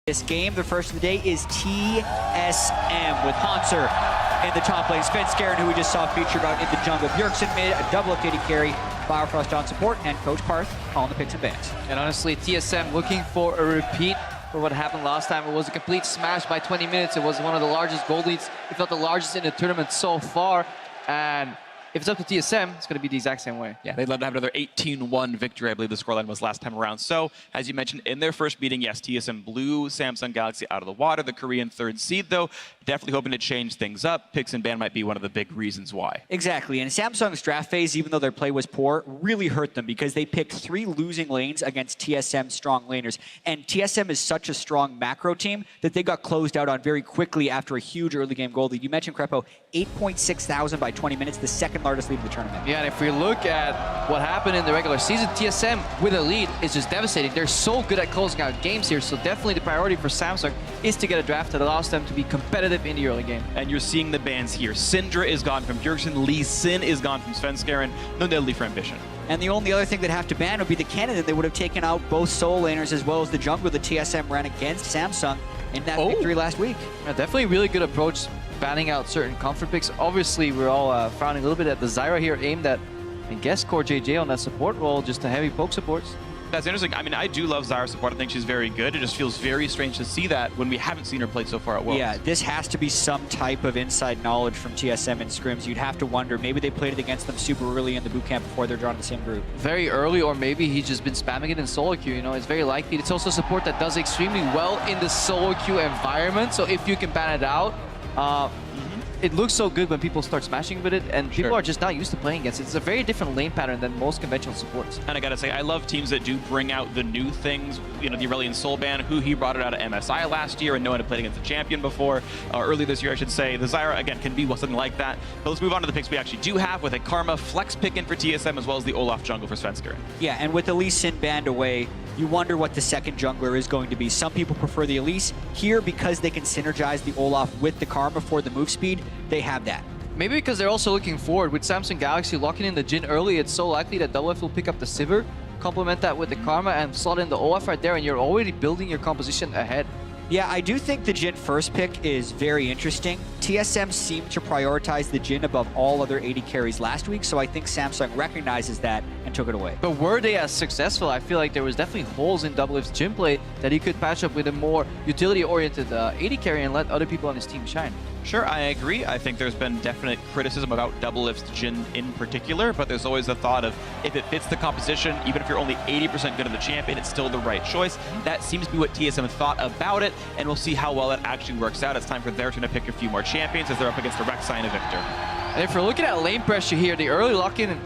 This game, the first of the day, is TSM with Hanser in the top lane. Svenskeren, who we just saw featured out in the jungle. Bjergsen mid, a double up AD carry. Firefrost on support, and Coach Parth calling the picks and bans. And honestly, TSM looking for a repeat for what happened last time. It was a complete smash by 20 minutes. It was one of the largest gold leads, if not the largest in the tournament so far. And if it's up to TSM, it's going to be the exact same way. Yeah, they'd love to have another 18-1 victory, I believe the scoreline was last time around. So, as you mentioned, in their first meeting, yes, TSM blew Samsung Galaxy out of the water, the Korean third seed, though. Definitely hoping to change things up. Picks and ban might be one of the big reasons why. Exactly, and Samsung's draft phase, even though their play was poor, really hurt them because they picked 3 losing lanes against TSM strong laners. And TSM is such a strong macro team that they got closed out on very quickly after a huge early game gold lead. You mentioned, Crepo, 8.6 thousand by 20 minutes, the second largest lead of the tournament. Yeah, and if we look at what happened in the regular season, TSM with a lead is just devastating. They're so good at closing out games here, so definitely the priority for Samsung is to get a draft that allows them to be competitive in the early game. And you're seeing the bans here. Syndra is gone from Bjergsen, Lee Sin is gone from Svenskeren, no Deadly for Ambition. And the only other thing they'd have to ban would be the cannon. They would have taken out both solo laners as well as the jungle that TSM ran against Samsung in that victory last week. Yeah, definitely a really good approach, banning out certain comfort picks. Obviously, we're all frowning a little bit at the Zyra here, aimed at, I guess, Core JJ on that support role, just a heavy poke supports. That's interesting. I mean, I do love Zyra support. I think she's very good. It just feels very strange to see that when we haven't seen her play so far at Worlds. Yeah, this has to be some type of inside knowledge from TSM and scrims. You'd have to wonder, maybe they played it against them super early in the boot camp before they're drawn in the same group. Very early, or maybe he's just been spamming it in solo queue, you know, it's very likely. It's also support that does extremely well in the solo queue environment, so if you can ban it out, it looks so good when people start smashing with it, and people are just not used to playing against it. It's a very different lane pattern than most conventional supports. And I gotta say, I love teams that do bring out the new things. You know, the Aurelion Soulban, who he brought it out of MSI last year, and no one had played against a champion before. Early this year, I should say. The Zyra, again, can be something like that. But let's move on to the picks we actually do have, with a Karma flex pick in for TSM, as well as the Olaf jungle for Svenskeren. Yeah, and with Elise Sin banned away, you wonder what the second jungler is going to be. Some people prefer the Elise. Here, because they can synergize the Olaf with the Karma for the move speed, they have that. Maybe because they're also looking forward. With Samsung Galaxy locking in the Jhin early, it's so likely that WF will pick up the Sivir, complement that with the Karma, and slot in the Olaf right there, and you're already building your composition ahead. Yeah, I do think the Jhin first pick is very interesting. TSM seemed to prioritize the Jhin above all other AD carries last week, so I think Samsung recognizes that and took it away. But were they as successful? I feel like there was definitely holes in WF's Jhin play that he could patch up with a more utility-oriented AD carry and let other people on his team shine. Sure, I agree. I think there's been definite criticism about Doublelift's Jhin in particular, but there's always the thought of if it fits the composition, even if you're only 80% good of the champion, it's still the right choice. That seems to be what TSM thought about it, and we'll see how well that actually works out. It's time for their turn to pick a few more champions as they're up against a Rek'Sai and a Victor. And if we're looking at lane pressure here, the early lock-in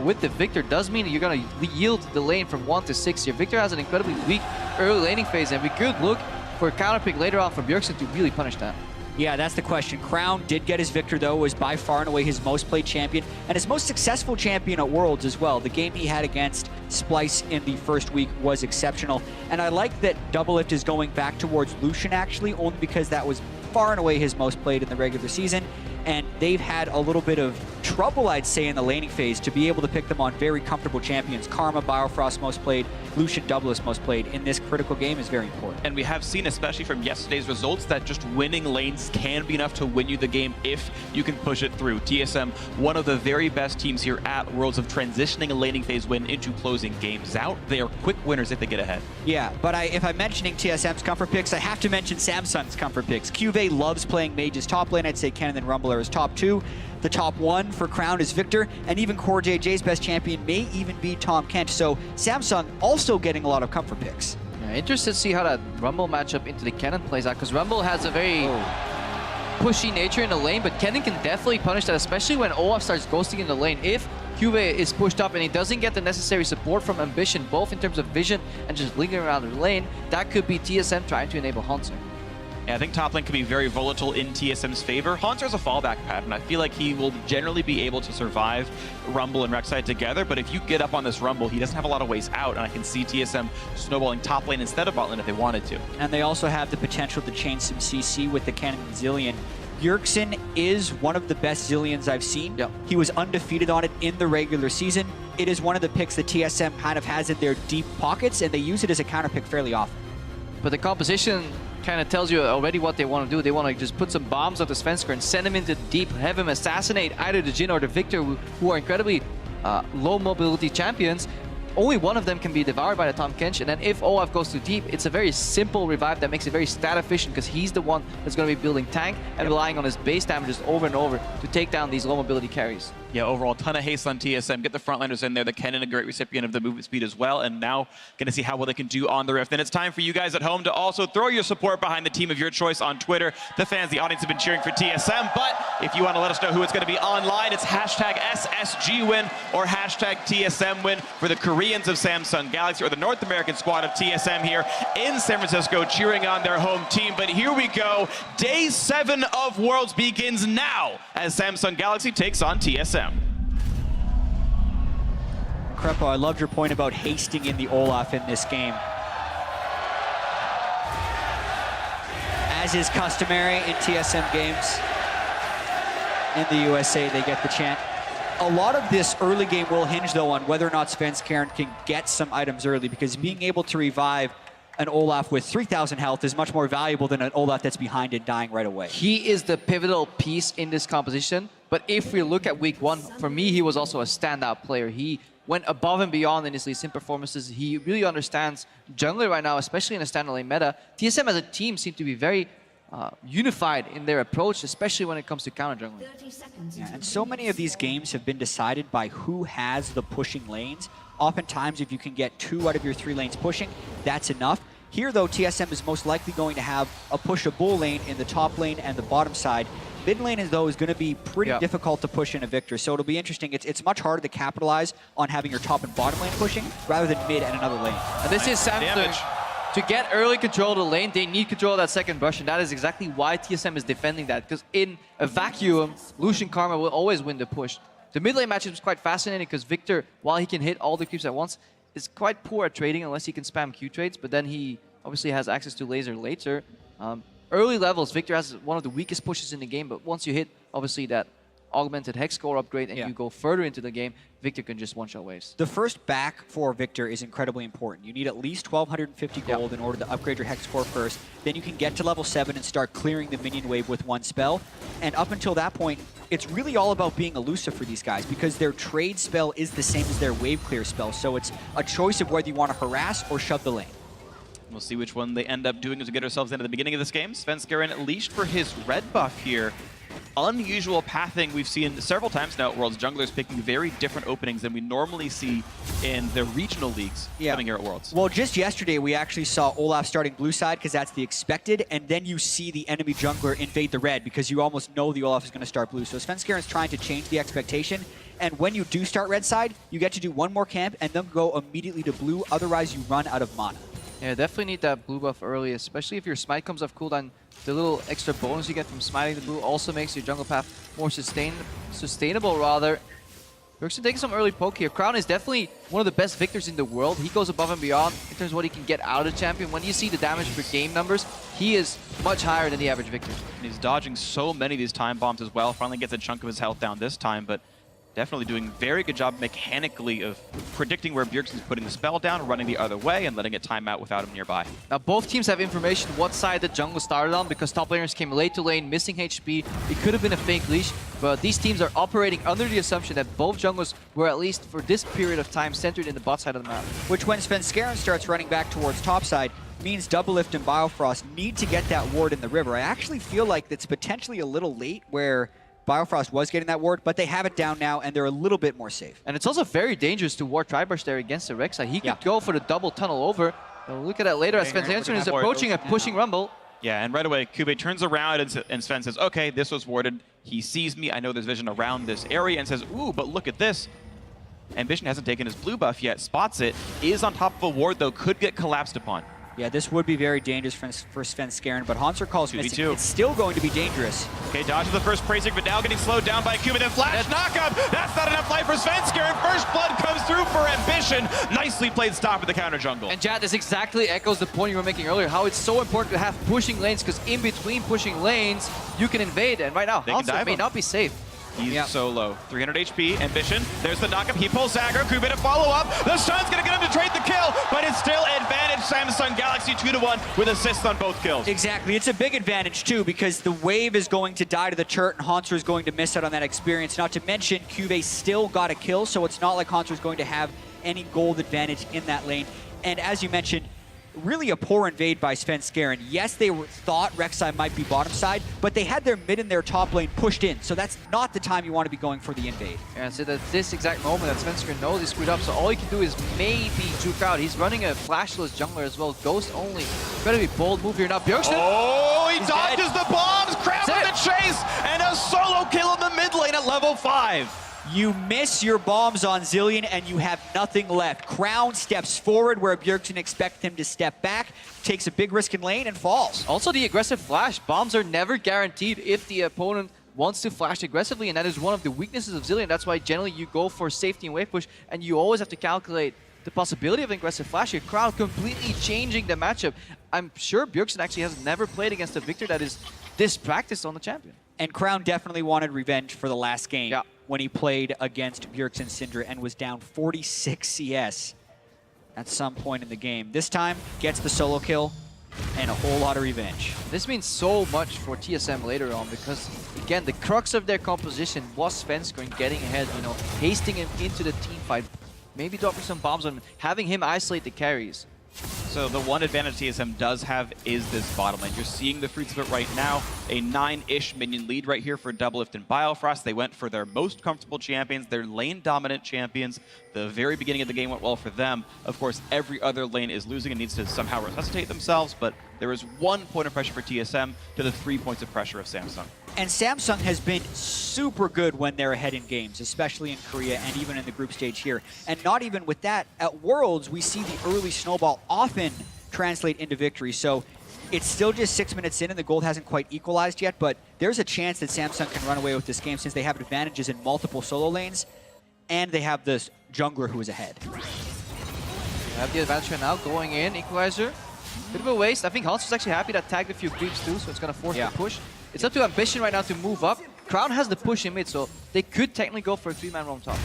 with the Victor does mean that you're going to yield the lane from 1 to 6 here. Victor has an incredibly weak early laning phase, and we could look for a counter pick later on from Bjergsen to really punish that. Yeah, that's the question. Crown did get his Victor, though, was by far and away his most played champion, and his most successful champion at Worlds as well. The game he had against Splice in the first week was exceptional, and I like that Doublelift is going back towards Lucian, actually, only because that was far and away his most played in the regular season, and they've had a little bit of trouble, I'd say, in the laning phase to be able to pick them on very comfortable champions. Karma, Biofrost most played, Lucian, Doublelift most played in this critical game is very important. And we have seen, especially from yesterday's results, that just winning lanes can be enough to win you the game if you can push it through. TSM, one of the very best teams here at Worlds of transitioning a laning phase win into closing games out. They are quick winners if they get ahead. Yeah, but if I'm mentioning TSM's comfort picks, I have to mention Samsung's comfort picks. Cuvée loves playing Mage's top lane. I'd say Kennen and Rumble are his top 2. The top 1 for Crown is Victor, and even Core JJ's best champion may even be Tom Kent. So Samsung also getting a lot of comfort picks. Yeah, interested to see how that Rumble matchup into the Kennen plays out, because Rumble has a very pushy nature in the lane, but Kennen can definitely punish that, especially when Olaf starts ghosting in the lane. If Cuvée is pushed up and he doesn't get the necessary support from Ambition, both in terms of vision and just lingering around the lane, that could be TSM trying to enable Hanser. Yeah, I think top lane can be very volatile in TSM's favor. Hanser's a fallback pattern. I feel like he will generally be able to survive Rumble and Rek'Sai together, but if you get up on this Rumble, he doesn't have a lot of ways out, and I can see TSM snowballing top lane instead of bot lane if they wanted to. And they also have the potential to chain some CC with the Cannon and Zilean. Bjergsen is one of the best Zileans I've seen. Yep. He was undefeated on it in the regular season. It is one of the picks that TSM kind of has in their deep pockets, and they use it as a counter pick fairly often. But the composition kind of tells you already what they want to do. They want to just put some bombs onto Svensker and send him into the deep, have him assassinate either the Jhin or the Victor, who are incredibly low mobility champions. Only one of them can be devoured by the Tahm Kench, and then if Olaf goes too deep, it's a very simple revive that makes it very stat efficient because he's the one that's going to be building tank and relying on his base damages over and over to take down these low mobility carries. Yeah, overall, ton of haste on TSM. Get the frontliners in there. The Kennen, a great recipient of the movement speed as well. And now going to see how well they can do on the Rift. Then it's time for you guys at home to also throw your support behind the team of your choice on Twitter. The fans, the audience have been cheering for TSM. But if you want to let us know who it's going to be online, it's hashtag SSG win or hashtag TSM win for the Koreans of Samsung Galaxy or the North American squad of TSM here in San Francisco cheering on their home team. But here we go. Day 7 of Worlds begins now as Samsung Galaxy takes on TSM. Krepo, I loved your point about hasting in the Olaf in this game. As is customary in TSM games, in the USA, they get the chant. A lot of this early game will hinge, though, on whether or not Svenskeren can get some items early, because being able to revive an Olaf with 3,000 health is much more valuable than an Olaf that's behind it dying right away. He is the pivotal piece in this composition, but if we look at week 1, for me, he was also a standout player. He went above and beyond in his Lee Sin performances. He really understands jungler right now, especially in a standalone meta. TSM as a team seem to be very unified in their approach, especially when it comes to counter jungling. Yeah, and so many of these games have been decided by who has the pushing lanes. Oftentimes, if you can get 2 out of your 3 lanes pushing, that's enough. Here, though, TSM is most likely going to have a pushable lane in the top lane and the bottom side. Mid lane, though, is going to be pretty difficult to push in a Victor, so it'll be interesting. It's much harder to capitalize on having your top and bottom lane pushing rather than mid and another lane. And this is Samsung. To get early control of the lane, they need control of that second brush, and that is exactly why TSM is defending that. Because in a vacuum, Lucian Karma will always win the push. The mid lane matchup is quite fascinating because Victor, while he can hit all the creeps at once, is quite poor at trading unless he can spam Q trades, but then he obviously has access to laser later. Early levels, Victor has one of the weakest pushes in the game, but once you hit, obviously, that augmented hex score upgrade and you go further into the game, Victor can just one-shot waves. The first back for Victor is incredibly important. You need at least 1,250 gold in order to upgrade your hex score first. Then you can get to level 7 and start clearing the minion wave with 1 spell. And up until that point, it's really all about being elusive for these guys because their trade spell is the same as their wave clear spell. So it's a choice of whether you want to harass or shove the lane. We'll see which one they end up doing as we get ourselves into the beginning of this game. Svenskeren leashed for his red buff here. Unusual pathing we've seen several times now at Worlds. Junglers picking very different openings than we normally see in the regional leagues coming here at Worlds. Well, just yesterday we actually saw Olaf starting blue side because that's the expected, and then you see the enemy jungler invade the red because you almost know the Olaf is going to start blue. So Svenskeren's trying to change the expectation, and when you do start red side, you get to do 1 more camp and then go immediately to blue, otherwise you run out of mana. Yeah, definitely need that blue buff early, especially if your smite comes off cooldown. The little extra bonus you get from smiting the blue also makes your jungle path more sustainable rather. Bjergsen taking some early poke here. Crown is definitely one of the best Victors in the world. He goes above and beyond in terms of what he can get out of the champion. When you see the damage per game numbers, he is much higher than the average Victor. And he's dodging so many of these time bombs as well. Finally gets a chunk of his health down this time, but definitely doing a very good job mechanically of predicting where Bjergsen's putting the spell down, running the other way, and letting it time out without him nearby. Now, both teams have information what side the jungle started on because top laners came late to lane, missing HP. It could have been a fake leash, but these teams are operating under the assumption that both junglers were, at least for this period of time, centered in the bot side of the map. Which, when Svenskeren starts running back towards top side, means Doublelift and Biofrost need to get that ward in the river. I actually feel like it's potentially a little late where Biofrost was getting that ward, but they have it down now, and they're a little bit more safe. And it's also very dangerous to ward Triburst there against the Rek'Sai. He could go for the double tunnel over. We'll look at that later as Svenskeren is approaching a pushing rumble. Yeah, and right away, Kube turns around and Sven says, okay, this was warded. He sees me. I know there's vision around this area and says, ooh, but look at this. Ambition hasn't taken his blue buff yet. Spots it. Is on top of a ward, though. Could get collapsed upon. Yeah, this would be very dangerous for Svenskeren, but Hanser calls missing. It's still going to be dangerous. Okay, dodges the first praising, but now getting slowed down by Kube. Then flash knockup. That's not enough life for Svenskeren. First blood comes through for Ambition. Nicely played stop at the counter jungle. And Jad, this exactly echoes the point you were making earlier, how it's so important to have pushing lanes, because in between pushing lanes, you can invade. And right now, Hanser may not be safe. He's so low. 300 HP, Ambition. There's the knockup. He pulls aggro. Kube to follow up. The Sun's going to get him to trade the kill, but it's still advantage Samsung Galaxy 2-1 with assists on both kills. Exactly. It's a big advantage, too, because the wave is going to die to the turret, and Hanser is going to miss out on that experience. Not to mention, Kube still got a kill, so it's not like Hanser is going to have any gold advantage in that lane. And as you mentioned, really a poor invade by Svenskeren. Yes, they thought Rek'Sai might be bottom side, but they had their mid and their top lane pushed in, so that's not the time you want to be going for the invade. And so at this exact moment that Svenskeren knows he's screwed up, so all he can do is maybe juke out. He's running a flashless jungler as well, Ghost only. Gotta be bold move here now. Bjergsen! Oh, he dodges dead. the bombs, Crown with the chase, and a solo kill in the mid lane at level 5. You miss your bombs on Zilean and you have nothing left. Crown steps forward where Bjergsen expects him to step back, takes a big risk in lane and falls. Also the aggressive flash. Bombs are never guaranteed if the opponent wants to flash aggressively, and that is one of the weaknesses of Zilean. That's why generally you go for safety and wave push, and you always have to calculate the possibility of an aggressive flash here. Crown completely changing the matchup. I'm sure Bjergsen actually has never played against a Victor that is this practiced on the champion. And Crown definitely wanted revenge for the last game when he played against Bjergsen Syndra and was down 46 CS at some point in the game. This time, gets the solo kill and a whole lot of revenge. This means so much for TSM later on because, again, the crux of their composition was Svenskeren getting ahead, you know, hasting him into the team fight, maybe dropping some bombs on him, having him isolate the carries. So the one advantage TSM does have is this bottom lane. You're seeing the fruits of it right now. A 9-ish minion lead right here for Doublelift and Biofrost. They went for their most comfortable champions, their lane-dominant champions. The very beginning of the game went well for them. Of course, every other lane is losing and needs to somehow resuscitate themselves, but there is 1 point of pressure for TSM to the 3 points of pressure of Samsung. And Samsung has been super good when they're ahead in games, especially in Korea and even in the group stage here. And not even with that, at Worlds, we see the early snowball often translate into victory. So it's still just 6 minutes in and the gold hasn't quite equalized yet, but there's a chance that Samsung can run away with this game since they have advantages in multiple solo lanes and they have this jungler who is ahead. They have the advantage right now, going in, equalizer. Bit of a waste. I think Hans was actually happy that tagged a few creeps too, so it's going to force the push. It's up to Ambition right now to move up. Crown has the push in mid, so they could technically go for a 3-man roam top.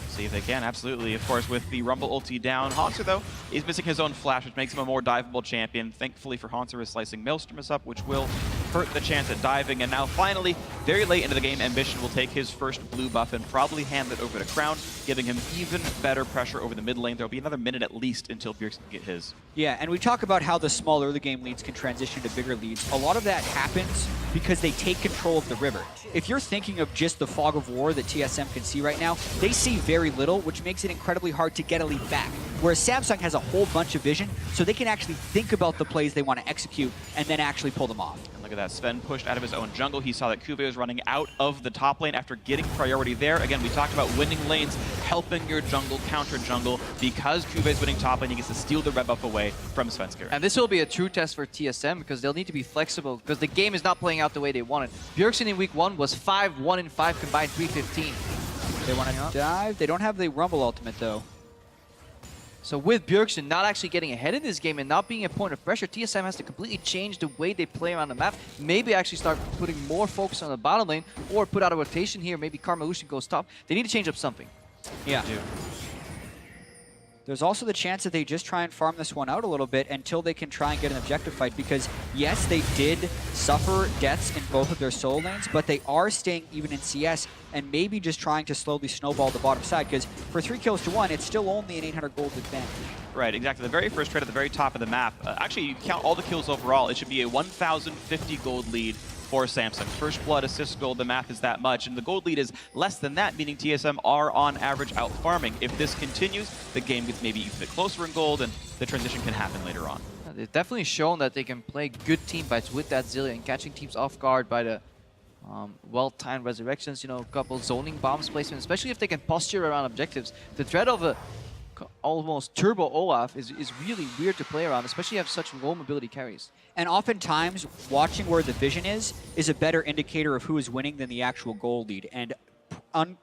See if they can, absolutely. Of course, with the Rumble ulti down, Hanser, though, is missing his own flash, which makes him a more diveable champion. Thankfully for Hanser, is slicing Maelstrom up, which will hurt the chance at diving. And now, finally, very late into the game, Ambition will take his first blue buff and probably hand it over to Crown, giving him even better pressure over the mid lane. There'll be another minute at least until Bjergsen can get his. Yeah, and we talk about how the small early game leads can transition to bigger leads. A lot of that happens because they take control of the river. If you're thinking of just the fog of war that TSM can see right now, they see very little, which makes it incredibly hard to get a lead back. Whereas Samsung has a whole bunch of vision, so they can actually think about the plays they want to execute and then actually pull them off. And look at that, Sven pushed out of his own jungle. He saw that Kube was running out of the top lane after getting priority there. Again, we talked about winning lanes, helping your jungle, counter jungle. Because Kube is winning top lane, he gets to steal the red buff away from Svenskeren. And this will be a true test for TSM because they'll need to be flexible because the game is not playing out the way they wanted. Bjergsen in week 1 was 5-1-5 combined 315. They want to dive. They don't have the Rumble ultimate, though. So with Bjergsen not actually getting ahead in this game and not being a point of pressure, TSM has to completely change the way they play around the map. Maybe actually start putting more focus on the bottom lane or put out a rotation here. Maybe Karmalushin goes top. They need to change up something. Yeah. There's also the chance that they just try and farm this one out a little bit until they can try and get an objective fight because, yes, they did suffer deaths in both of their solo lanes, but they are staying even in CS and maybe just trying to slowly snowball the bottom side because for 3 kills to 1, it's still only an 800 gold advantage. Right, exactly. The very first trade at the very top of the map, actually, you count all the kills overall, it should be a 1,050 gold lead for Samsung. First blood, assist gold, the math is that much, and the gold lead is less than that, meaning TSM are on average out farming. If this continues, the game gets maybe a bit closer in gold, and the transition can happen later on. They've definitely shown that they can play good team fights with that Zilean, catching teams off guard by the well-timed resurrections, you know, a couple zoning bombs placement, especially if they can posture around objectives. The threat of a almost turbo Olaf is really weird to play around, especially if you have such low mobility carries. And oftentimes, watching where the vision is a better indicator of who is winning than the actual goal lead. And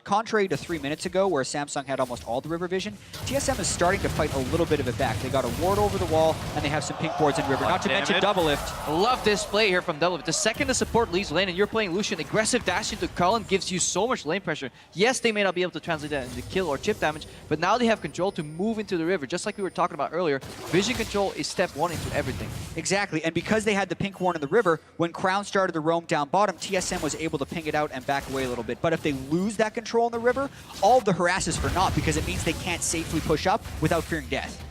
contrary to 3 minutes ago, where Samsung had almost all the river vision, TSM is starting to fight a little bit of it back. They got a ward over the wall, and they have some pink boards in river. Not to mention double lift. Love this play here from Double Lift. The second the support leaves lane and you're playing Lucian, aggressive dash into Cullen gives you so much lane pressure. Yes, they may not be able to translate that into kill or chip damage, but now they have control to move into the river. Just like we were talking about earlier, vision control is step one into everything. Exactly, and because they had the pink ward in the river, when Crown started to roam down bottom, TSM was able to ping it out and back away a little bit. But if they lose that control in the river, all of the harass is for naught, because it means they can't safely push up without fearing death.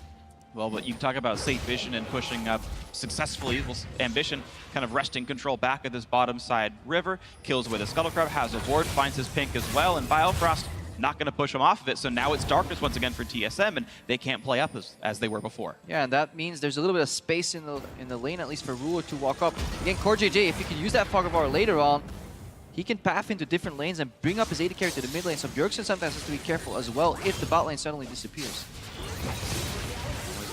Well, but you talk about safe vision and pushing up successfully. Well, Ambition kind of wresting control back at this bottom side river. Kills with a Scuttle Crab, has a ward, finds his pink as well, and Biofrost not going to push him off of it. So now it's darkness once again for TSM, and they can't play up as they were before. Yeah, and that means there's a little bit of space in the lane, at least for Ruler to walk up. Again, CoreJJ, if he can use that Fog of War later on, he can path into different lanes and bring up his AD carry to the mid lane. So Bjergsen sometimes has to be careful as well if the bot lane suddenly disappears.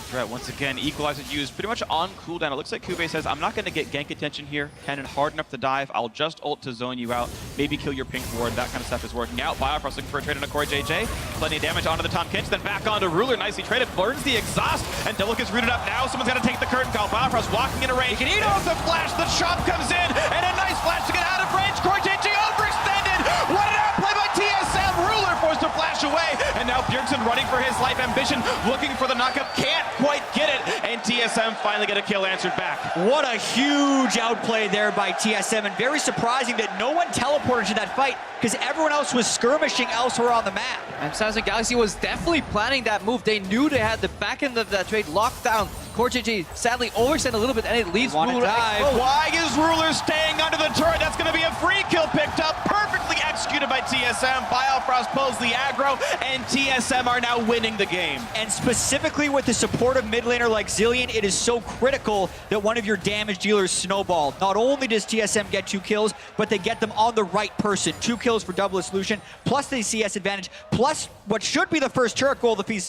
Threat once again, Equalizer used pretty much on cooldown. It looks like Kube says, I'm not going to get gank attention here. Cannon hard enough to dive. I'll just ult to zone you out. Maybe kill your pink ward. That kind of stuff is working out. Biofrost looking for a trade on a CoreJJ. Plenty of damage onto the Tom Kench, then back onto Ruler. Nicely traded. Burns the exhaust, and Double gets rooted up now. Someone's got to take the curtain call. Biofrost walking into range. He knows the flash. The chop comes in, and a nice flash to get out of range. CoreJJ overextended. What an outplay by TSM. Ruler forced to flash away, and now Bjergsen running for his life. Ambition looking for the knockup. Can't quite get it, and TSM finally get a kill answered back. What a huge outplay there by TSM, and very surprising that no one teleported to that fight, because everyone else was skirmishing elsewhere on the map. And Samsung Galaxy was definitely planning that move. They knew they had the back end of that trade locked down. CoreJJ sadly overextended a little bit, and it leaves Ruler. Why is Ruler staying under the turret? That's going to be a free kill picked up, perfectly executed by TSM. Biofrost pulls the aggro, and TSM are now winning the game. And specifically with the supportive mid laner like Zilean, it is so critical that one of your damage dealers snowball. Not only does TSM get 2 kills, but they get them on the right person. 2 kills for Double Solution, plus the CS advantage, plus what should be the first turret goal if he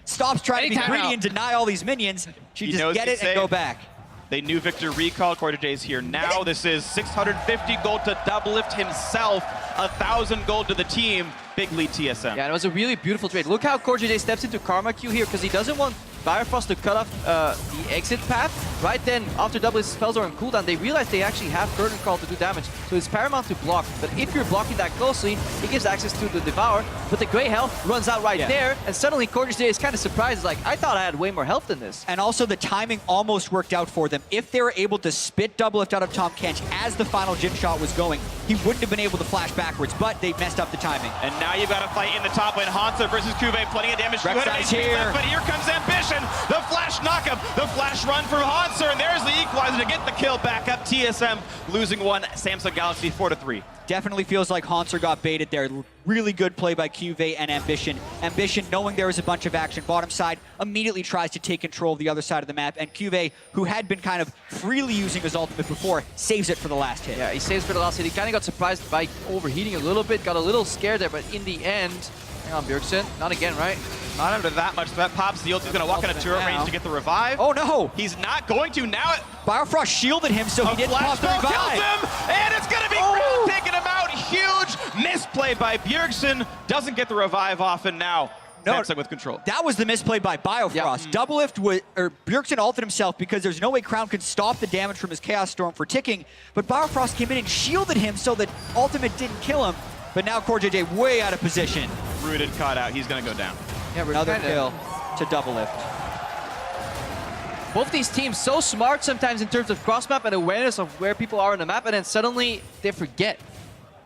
stops trying to be greedy and deny all these minions. She just get it and go back. They knew Victor recalled. CoreJJ is here now. This is 650 gold to Double Lift himself, 1,000 gold to the team. Big lead TSM. Yeah, and it was a really beautiful trade. Look how CoreJJ steps into Karma Q here, because he doesn't want Biofrost to cut off the exit path. Right then, after Double Lift's spells are on cooldown, they realize they actually have Curtain Call to do damage. So it's paramount to block, but if you're blocking that closely, it gives access to the Devour, but the Grey Health runs out there, and suddenly CoreJJ is kind of surprised, like, I thought I had way more health than this. And also the timing almost worked out for them. If they were able to spit Double Lift out of Tom Kench as the final Jin shot was going, he wouldn't have been able to flash backwards, but they messed up the timing. And now you've got to fight in the top lane. Hansa versus Kube, plenty of damage. Rek'Sai's here. Left, but here comes Ambition. The flash knockup, the flash run from Hansa, and there's the equalizer to get the kill back up. TSM losing one, Samsung Galaxy 4-3. Definitely feels like Hanser got baited there. Really good play by Cuvée and Ambition. Ambition, knowing there was a bunch of action bottom side, immediately tries to take control of the other side of the map, and Cuvée, who had been kind of freely using his ultimate before, saves it for the last hit. Yeah, he saves for the last hit. He kind of got surprised by overheating a little bit, got a little scared there, but in the end, hang on, Bjergsen, not again, right? Not under that much threat. Pops the ult. He's going to walk into turret range to get the revive. Oh no! He's not going to now. Biofrost shielded him, so he didn't pop the revive. Kills him, and it's going to be Crown taking him out. Huge misplay by Bjergsen. Doesn't get the revive off, and now Samsung with control. That was the misplay by Biofrost. Double Lift Bjergsen ulted himself because there's no way Crown could stop the damage from his Chaos Storm for ticking, but Biofrost came in and shielded him so that ultimate didn't kill him. But now CoreJJ way out of position. Rooted, caught out. He's going to go down. Yeah, another kill to Double Lift. Both these teams so smart sometimes in terms of cross-map and awareness of where people are on the map, and then suddenly they forget.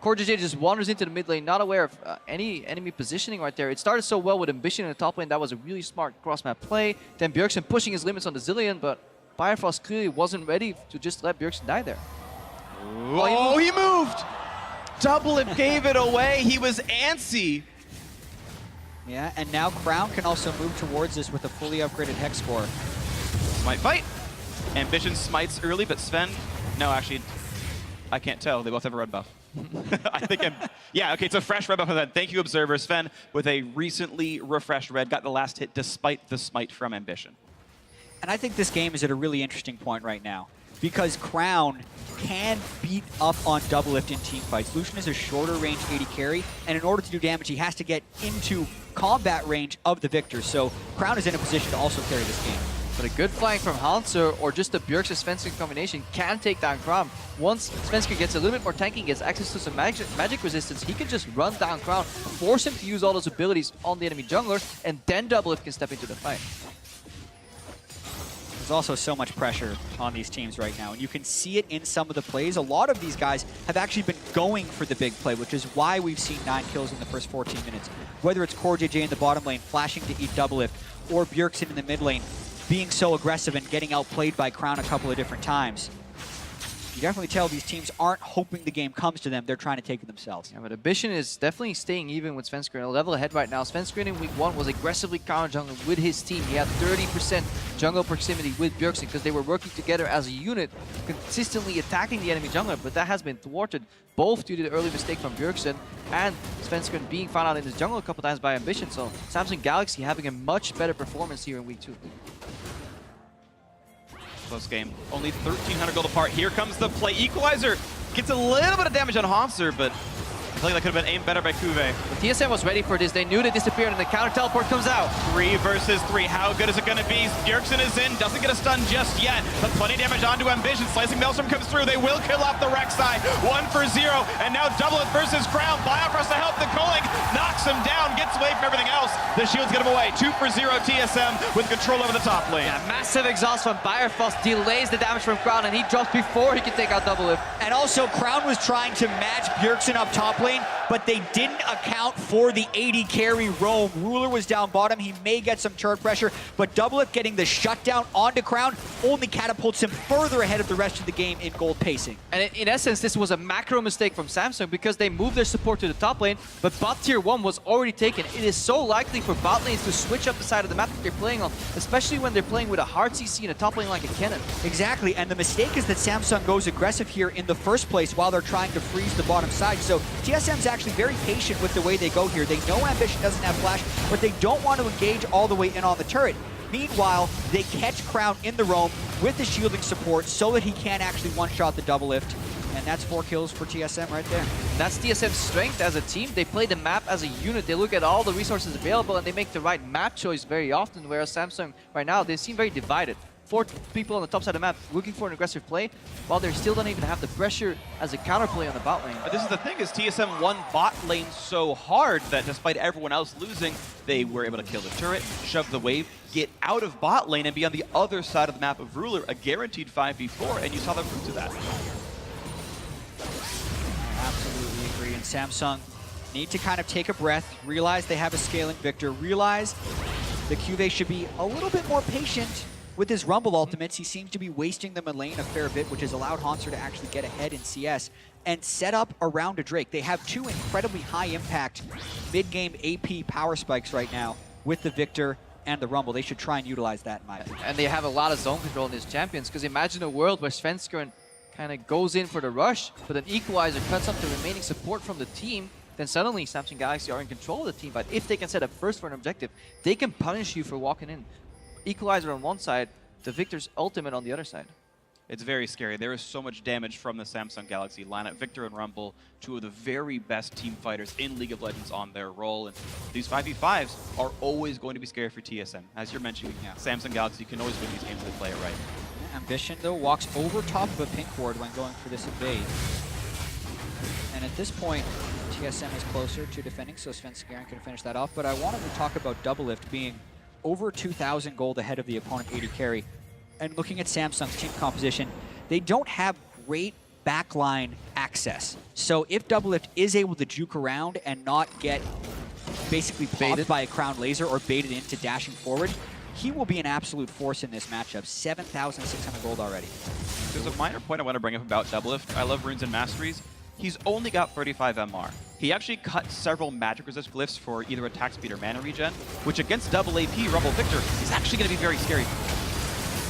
CoreJJ just wanders into the mid lane, not aware of any enemy positioning right there. It started so well with Ambition in the top lane. That was a really smart cross-map play. Then Bjergsen pushing his limits on the Zilean, but Biofrost clearly wasn't ready to just let Bjergsen die there. Oh, he moved! Double Lift gave it away. He was antsy. Yeah, and now Crown can also move towards this with a fully upgraded Hex score. Smite fight. Ambition smites early, but Sven, no, actually, I can't tell. They both have a red buff. I think yeah, okay, it's a fresh red buff event. Thank you, Observer. Sven with a recently refreshed red, got the last hit despite the smite from Ambition. And I think this game is at a really interesting point right now. because Crown can beat up on double lift in team fights. Lucian is a shorter range AD carry, and in order to do damage, he has to get into combat range of the Victor. So Crown is in a position to also carry this game. But a good flank from Hanser or just the Bjergsen Svensker combination can take down Crown. Once Svensker gets a little bit more tanky, gets access to some magic resistance, he can just run down Crown, force him to use all those abilities on the enemy jungler, and then double lift can step into the fight. There's also so much pressure on these teams right now, and you can see it in some of the plays. A lot of these guys have actually been going for the big play, which is why we've seen 9 kills in the first 14 minutes. Whether it's CoreJJ in the bottom lane flashing to eat double lift, or Bjergsen in the mid lane being so aggressive and getting outplayed by Crown a couple of different times. You definitely tell these teams aren't hoping the game comes to them, they're trying to take it themselves. Yeah, but Ambition is definitely staying even with Svensker, a level ahead right now. Svensker in week 1 was aggressively counter jungling with his team. He had 30% jungle proximity with Bjergsen because they were working together as a unit, consistently attacking the enemy jungler, but that has been thwarted both due to the early mistake from Bjergsen and Svensker being found out in his jungle a couple times by Ambition. So Samsung Galaxy having a much better performance here in week 2. Close game. Only 1,300 gold apart. Here comes the play. Equalizer gets a little bit of damage on Hanser, but I feel like that could have been aimed better by Kuve. But TSM was ready for this. They knew they disappeared, and the counter teleport comes out. 3 versus 3. How good is it going to be? Bjergsen is in. Doesn't get a stun just yet, but plenty of damage onto Ambition. Slicing Maelstrom comes through. They will kill off the Rek'Sai. 1 for 0, and now double it versus Crown. Bifrost to help the Culling. Knocks him down. Gets away from everything else. The shields get him away. 2 for 0 TSM with control over the top lane. Yeah, massive exhaust from Bifrost. Delays the damage from Crown, and he drops before he can take out double lift. And also, Crown was trying to match Bjergsen up top lane, but they didn't account for the AD carry roam. Ruler was down bottom. He may get some turret pressure, but Doublelift getting the shutdown onto Crown only catapults him further ahead of the rest of the game in gold pacing. And in essence, this was a macro mistake from Samsung because they moved their support to the top lane, but bot tier 1 was already taken. It is so likely for bot lanes to switch up the side of the map that they're playing on, especially when they're playing with a hard CC in a top lane like a cannon. Exactly, and the mistake is that Samsung goes aggressive here in the first place while they're trying to freeze the bottom side. So TSM's actually very patient with the way they go here. They know Ambition doesn't have flash, but they don't want to engage all the way in on the turret. Meanwhile, they catch Crown in the roam with the shielding support so that he can actually one-shot the double lift. And that's 4 kills for TSM right there. That's TSM's strength as a team. They play the map as a unit. They look at all the resources available and they make the right map choice very often, whereas Samsung right now, they seem very divided. 4 people on the top side of the map looking for an aggressive play, while they still don't even have the pressure as a counterplay on the bot lane. But this is the thing, is TSM won bot lane so hard that despite everyone else losing, they were able to kill the turret, shove the wave, get out of bot lane, and be on the other side of the map of Ruler, a guaranteed 5v4, and you saw the fruits of that. I absolutely agree, and Samsung need to kind of take a breath, realize they have a scaling Victor, realize the QV should be a little bit more patient with his Rumble ultimates. He seems to be wasting them in lane a fair bit, which has allowed Hanser to actually get ahead in CS and set up around a Drake. They have 2 incredibly high-impact mid-game AP power spikes right now with the Victor and the Rumble. They should try and utilize that, in my opinion. And they have a lot of zone control in these champions, because imagine a world where Svensker kind of goes in for the rush, but an Equalizer cuts up the remaining support from the team, then suddenly Samsung Galaxy are in control of the team. But if they can set up first for an objective, they can punish you for walking in. Equalizer on one side, the Victor's ultimate on the other side. It's very scary. There is so much damage from the Samsung Galaxy lineup. Victor and Rumble, 2 of the very best team fighters in League of Legends on their role. And these 5v5s are always going to be scary for TSM. As you're mentioning, Samsung Galaxy can always win these games if they play it right. Ambition, though, walks over top of a pink ward when going for this evade. And at this point, TSM is closer to defending, so Svensker can finish that off. But I wanted to talk about Doublelift being over 2,000 gold ahead of the opponent AD carry. And looking at Samsung's team composition, they don't have great backline access. So if Doublelift is able to juke around and not get basically popped by a Crown Laser or baited into dashing forward, he will be an absolute force in this matchup. 7,600 gold already. There's a minor point I want to bring up about Doublelift. I love Runes and Masteries. He's only got 35 MR. He actually cut several magic resist glyphs for either attack speed or mana regen, which against double AP Rumble Victor is actually going to be very scary.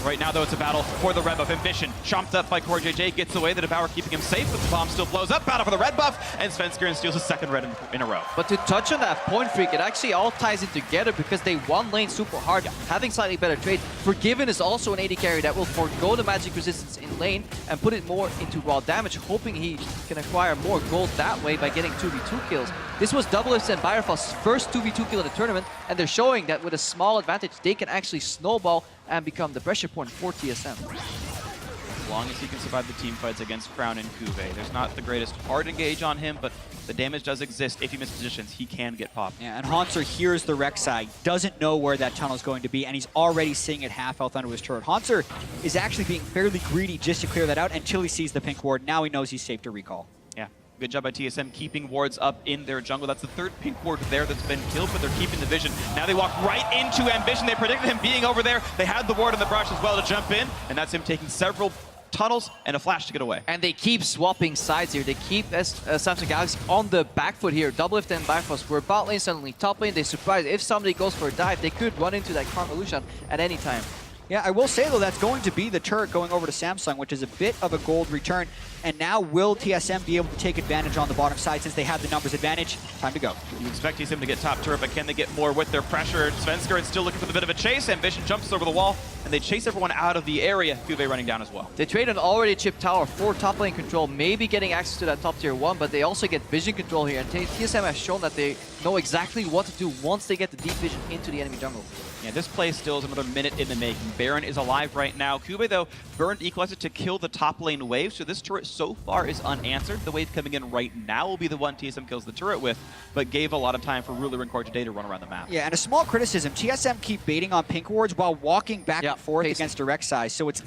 Right now, though, it's a battle for the red buff. Ambition, chomped up by Core JJ, gets away. The Devour keeping him safe, but the bomb still blows up. Battle for the red buff, and Svenskeren steals his second red in a row. But to touch on that point, Freak, it actually all ties in together because they won lane super hard, having slightly better trades. Forgiven is also an AD carry that will forego the magic resistance in lane and put it more into raw damage, hoping he can acquire more gold that way by getting 2v2 kills. This was Doublelift's and Byrefall's first 2v2 kill in the tournament, and they're showing that with a small advantage, they can actually snowball and become the pressure point for TSM. As long as he can survive the team fights against Crown and Kuve. There's not the greatest hard engage on him, but the damage does exist. If he mispositions, he can get popped. Yeah, and Hauntzer hears the Rek'Sai, doesn't know where that tunnel is going to be, and he's already sitting at half health under his turret. Hauntzer is actually being fairly greedy just to clear that out until he sees the pink ward. Now he knows he's safe to recall. Yeah, good job by TSM keeping wards up in their jungle. That's the third pink ward there that's been killed, but they're keeping the vision. Now they walk right into Ambition. They predicted him being over there. They had the ward on the brush as well to jump in, and that's him taking several tunnels and a flash to get away. And they keep swapping sides here. They keep Samsung Galaxy on the back foot here. Doublelift and Bifrost were bot lane, suddenly top lane. They surprised. If somebody goes for a dive, they could run into that Karma Lucian at any time. Yeah, I will say, though, that's going to be the turret going over to Samsung, which is a bit of a gold return. And now will TSM be able to take advantage on the bottom side since they have the numbers advantage? Time to go. You expect TSM to get top turret, but can they get more with their pressure? Svenskeren still looking for the bit of a chase. Ambition jumps over the wall, and they chase everyone out of the area. Kuve running down as well. They trade an already chipped tower for top lane control, maybe getting access to that top tier 1, but they also get vision control here. And TSM has shown that they know exactly what to do once they get the deep vision into the enemy jungle. Yeah, this play still is another minute in the making. Baron is alive right now. Kuve, though, burned Equalizer to kill the top lane wave, so this turret so far is unanswered. The wave coming in right now will be the one TSM kills the turret with, but gave a lot of time for Ruler and Core today to run around the map. Yeah, and a small criticism, TSM keep baiting on pink wards while walking back and forth against direct size, so it's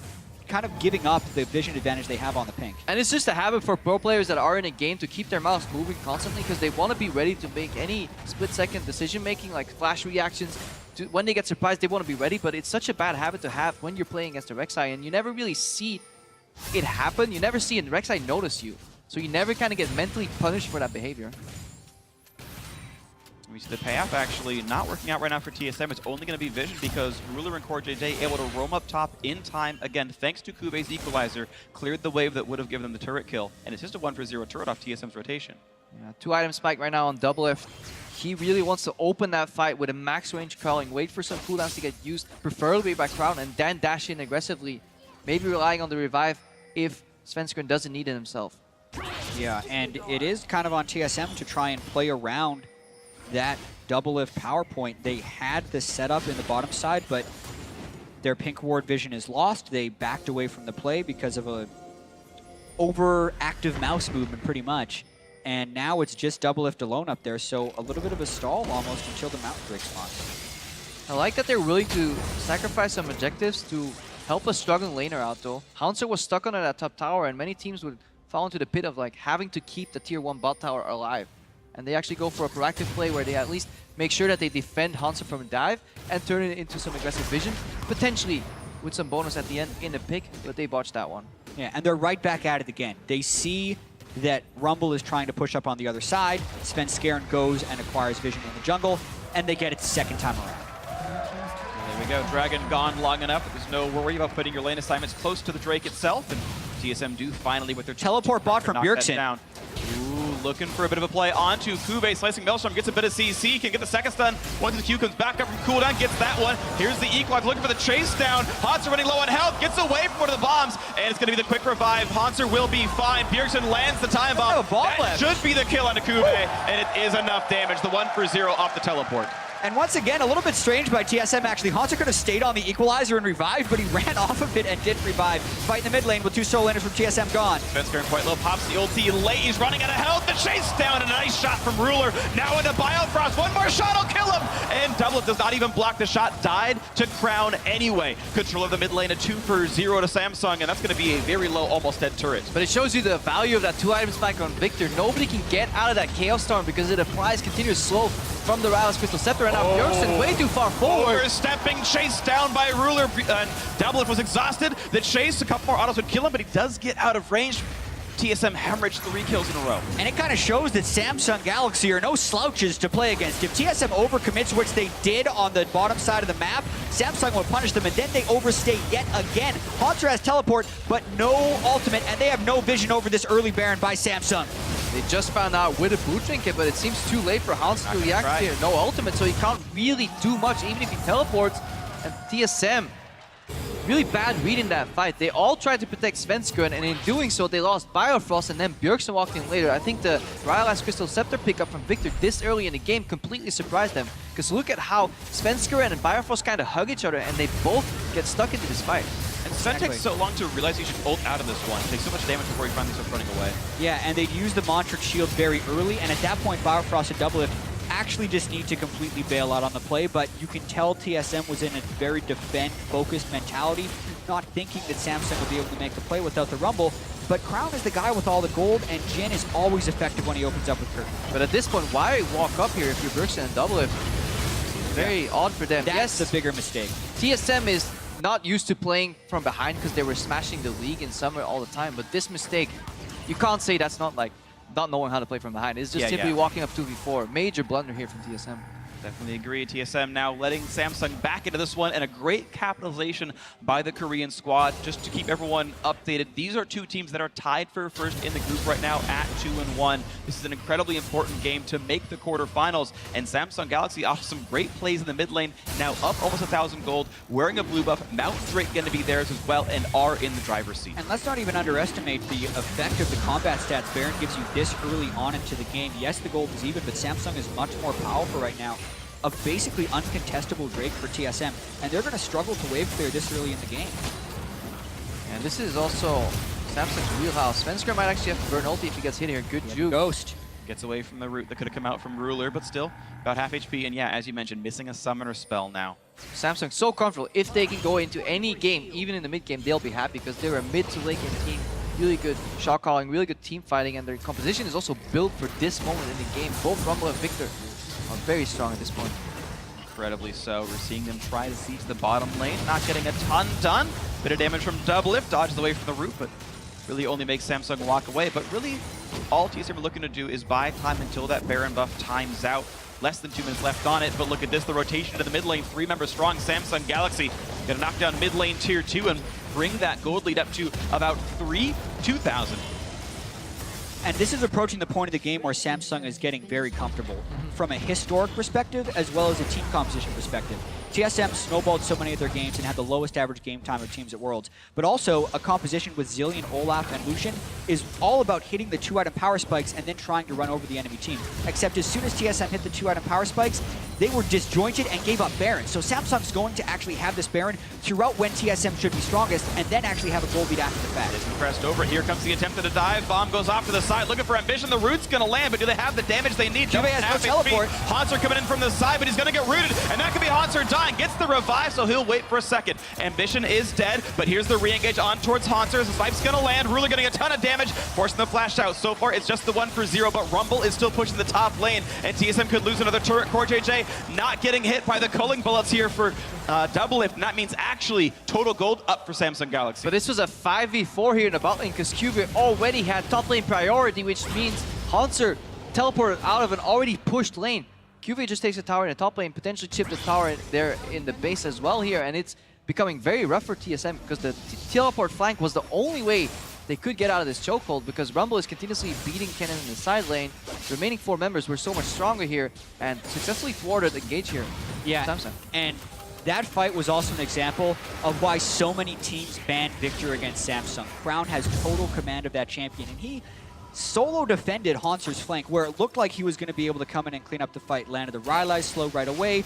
kind of giving up the vision advantage they have on the pink. And it's just a habit for pro players that are in a game to keep their mouse moving constantly because they want to be ready to make any split-second decision-making, like flash reactions. When they get surprised, they want to be ready, but it's such a bad habit to have when you're playing against a Rek'Sai, and you never really see it happen. You never see a Rek'Sai notice you, so you never kind of get mentally punished for that behavior. We see the payoff actually not working out right now for TSM. It's only going to be vision because Ruler and Core JJ able to roam up top in time again, thanks to Kuve's Equalizer, cleared the wave that would have given them the turret kill, and it's just a 1-for-0 turret off TSM's rotation. Yeah, 2-item spike right now on Doublelift. He really wants to open that fight with a max range crawling, wait for some cooldowns to get used, preferably by Crown, and then dash in aggressively, maybe relying on the revive if Svenskeren doesn't need it himself. Yeah, and it is kind of on TSM to try and play around that Doublelift power point. They had the setup in the bottom side, but their pink ward vision is lost. They backed away from the play because of a overactive mouse movement, pretty much. And now it's just Doublelift alone up there, so a little bit of a stall almost until the mountain break spawns. I like that they're willing to sacrifice some objectives to help a struggling laner out, though. Hauntzer was stuck under that top tower, and many teams would fall into the pit of like having to keep the tier 1 bot tower alive. And they actually go for a proactive play where they at least make sure that they defend Hauntzer from a dive and turn it into some aggressive vision, potentially with some bonus at the end in the pick, but they botched that one. Yeah, and they're right back at it again. They see that Rumble is trying to push up on the other side. Svenskeren goes and acquires vision in the jungle, and they get it second time around. There we go. Dragon gone long enough that there's no worry about putting your lane assignments close to the Drake itself, and TSM do finally with their teleport bot from Bjergsen. Ooh, looking for a bit of a play onto Kuve, slicing Maelstrom, gets a bit of CC, can get the second stun. Once the Q comes back up from cooldown, gets that one. Here's the Equalizer looking for the chase down. Hauntzer running low on health, gets away from one of the bombs, and it's going to be the quick revive. Hauntzer will be fine. Bjergsen lands the time bomb. That should be the kill onto Kuve, and it is enough damage. The 1-for-0 off the teleport. And once again, a little bit strange by TSM, actually. Hauntzer could have stayed on the Equalizer and revived, but he ran off of it and didn't revive. Fight in the mid lane with 2 solo laners from TSM gone. Svenskeren quite low, pops the ulti late. He's running out of health. The chase down, and a nice shot from Ruler. Now into Biofrost. One more shot will kill him. And Doublet does not even block the shot. Died to Crown anyway. Control of the mid lane, a 2-for-0 to Samsung, and that's going to be a very low, almost dead turret. But it shows you the value of that 2-item spike on Victor. Nobody can get out of that Chaos Storm because it applies continuous slow from the Rallis Crystal Scepter, and now Bjergsen way too far forward. Overstepping, chase down by Ruler. Doublet was exhausted. The chase, a couple more autos would kill him, but he does get out of range. TSM hemorrhaged 3 kills in a row. And it kind of shows that Samsung Galaxy are no slouches to play against. If TSM overcommits, which they did on the bottom side of the map, Samsung will punish them, and then they overstay yet again. Haunter has teleport, but no ultimate, and they have no vision over this early Baron by Samsung. They just found out with a boot trinket, but it seems too late for Hans to react here. No ultimate, so he can't really do much, even if he teleports. And TSM, really bad read in that fight. They all tried to protect Svenskeren, and in doing so, they lost Biofrost, and then Bjergsen walked in later. I think the Rylai's Crystal Scepter pickup from Victor this early in the game completely surprised them. Because look at how Svenskeren and Biofrost kind of hug each other, and they both get stuck into this fight. And Sven takes so long to realize he should ult out of this one. Takes so much damage before he finally starts running away. Yeah, and they'd use the Montrix shield very early, and at that point, Biofrost and Doublelift actually just need to completely bail out on the play, but you can tell TSM was in a very defend-focused mentality, not thinking that Samsung would be able to make the play without the Rumble. But Crown is the guy with all the gold, and Jin is always effective when he opens up with Curtain. But at this point, why walk up here if you're Bjergsen and Doublelift? Very odd for them. That's the bigger mistake. TSM is not used to playing from behind because they were smashing the league in summer all the time, but this mistake, you can't say that's not like not knowing how to play from behind. It's just simply walking up 2v4. Major blunder here from TSM. Definitely agree. TSM now letting Samsung back into this one, and a great capitalization by the Korean squad. Just to keep everyone updated, these are two teams that are tied for first in the group right now at 2-1. This is an incredibly important game to make the quarterfinals, and Samsung Galaxy off some great plays in the mid lane, now up almost 1,000 gold, wearing a blue buff. Mount Drake going to be theirs as well, and are in the driver's seat. And let's not even underestimate the effect of the combat stats Baron gives you this early on into the game. Yes, the gold is even, but Samsung is much more powerful right now. A basically uncontestable Drake for TSM, and they're going to struggle to wave clear this early in the game. And this is also Samsung's wheelhouse. Svenskeren might actually have to burn ulti if he gets hit here. Good juke. Ghost. Gets away from the root that could have come out from Ruler, but still about half HP. And yeah, as you mentioned, missing a summoner spell now. Samsung so comfortable. If they can go into any game, even in the mid game, they'll be happy because they're a mid to late game team. Really good shot calling, really good team fighting, and their composition is also built for this moment in the game. Both Rumble and Victor are very strong at this point. Incredibly so. We're seeing them try to siege the bottom lane, not getting a ton done. Bit of damage from Doublelift, dodges away from the root, but really only makes Samsung walk away. But really, all TSM are looking to do is buy time until that Baron buff times out. Less than 2 minutes left on it, but look at this, the rotation to the mid lane, 3 members strong. Samsung Galaxy gonna knock down mid lane tier 2 and bring that gold lead up to about 2,000. And this is approaching the point of the game where Samsung is getting very comfortable from a historic perspective as well as a team composition perspective. TSM snowballed so many of their games and had the lowest average game time of teams at Worlds. But also, a composition with Zillion, Olaf, and Lucian is all about hitting the 2-item power spikes and then trying to run over the enemy team. Except as soon as TSM hit the 2-item power spikes, they were disjointed and gave up Baron. So Samsung's going to actually have this Baron throughout when TSM should be strongest and then actually have a gold lead after the fact. Isn't pressed over. Here comes the attempt at a dive. Bomb goes off to the side, looking for Ambition. The root's going to land, but do they have the damage they need? Juve has no teleport. Hanser coming in from the side, but he's going to get rooted, and that could be Hanser dying. Gets the revive, so he'll wait for a second. Ambition is dead, but here's the re-engage on towards Hanser. The swipe's going to land. Ruler getting a ton of damage, forcing the flash out. So far, it's just the 1 for 0, but Rumble is still pushing the top lane, and TSM could lose another turret. Core JJ not getting hit by the culling bullets here for Doublelift, and that means actually total gold up for Samsung Galaxy. But this was a 5v4 here in the bot lane because QV already had top lane priority, which means Hanser teleported out of an already pushed lane. QV just takes a tower in the top lane, potentially chip the tower there in the base as well here, and it's becoming very rough for TSM because the teleport flank was the only way they could get out of this chokehold because Rumble is continuously beating Kennen in the side lane. The remaining 4 members were so much stronger here and successfully thwarted the engage here. Yeah, Samsung. And that fight was also an example of why so many teams banned Victor against Samsung. Crown has total command of that champion, and he solo defended Hanser's flank where it looked like he was going to be able to come in and clean up the fight. Landed the Rylai's slow right away,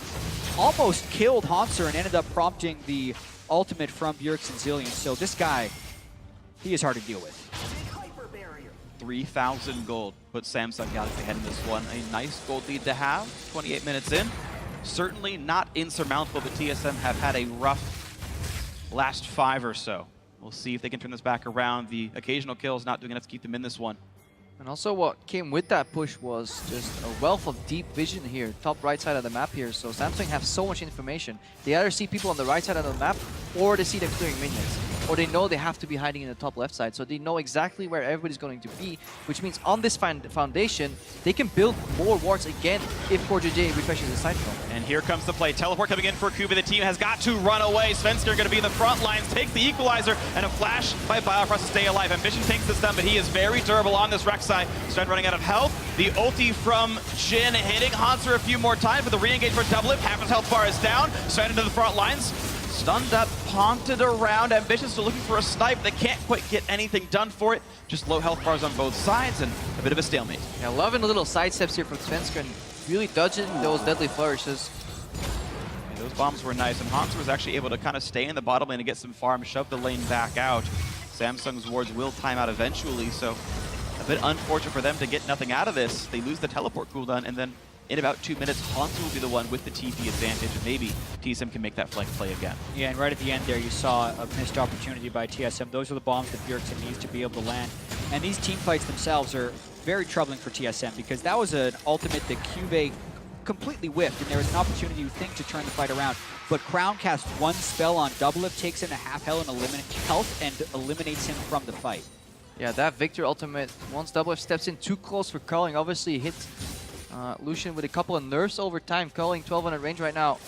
almost killed Hanser and ended up prompting the ultimate from Bjergsen Zillion. So this guy, he is hard to deal with. 3,000 gold puts Samsung Galaxy ahead in this one. A nice gold lead to have, 28 minutes in. Certainly not insurmountable, but TSM have had a rough last 5 or so. We'll see if they can turn this back around. The occasional kills not doing enough to keep them in this one. And also what came with that push was just a wealth of deep vision here, top right side of the map here. So Samsung have so much information. They either see people on the right side of the map or they see them clearing minions. or they know they have to be hiding in the top left side. So they know exactly where everybody's going to be, which means on this foundation, they can build more wards again if CoreJJ refreshes the side front. And here comes the play. Teleport coming in for Kuva. The team has got to run away. Svensker going to be in the front lines, takes the equalizer, and a flash by Biofrost to stay alive. Ambition takes the stun, but he is very durable on this Rex side. Sven running out of health. The ulti from Jin hitting Hanser a few more times, but the re-engage for Doublelift. Half his health bar is down. Sven into the front lines. Stunned up, haunted around. Ambition still looking for a snipe. They can't quite get anything done for it. Just low health bars on both sides and a bit of a stalemate. Yeah, loving the little side steps here from Svensker and really dodging those deadly flourishes. Yeah, those bombs were nice, and Hanser was actually able to kind of stay in the bottom lane and get some farm, shove the lane back out. Samsung's wards will time out eventually, so a bit unfortunate for them to get nothing out of this. They lose the teleport cooldown, and then in about 2 minutes, Hanser will be the one with the TP advantage, and maybe TSM can make that flank play again. Yeah, and right at the end there, you saw a missed opportunity by TSM. Those are the bombs that Bjergsen needs to be able to land. And these team fights themselves are very troubling for TSM, because that was an ultimate that Cube completely whiffed, and there was an opportunity, you think, to turn the fight around. But Crown casts one spell on Doublelift, takes him to half health and eliminates him from the fight. Yeah, that Victor ultimate, once Doublelift steps in too close for culling, obviously hits Lucian with a couple of nerfs over time. Culling 1200 range right now,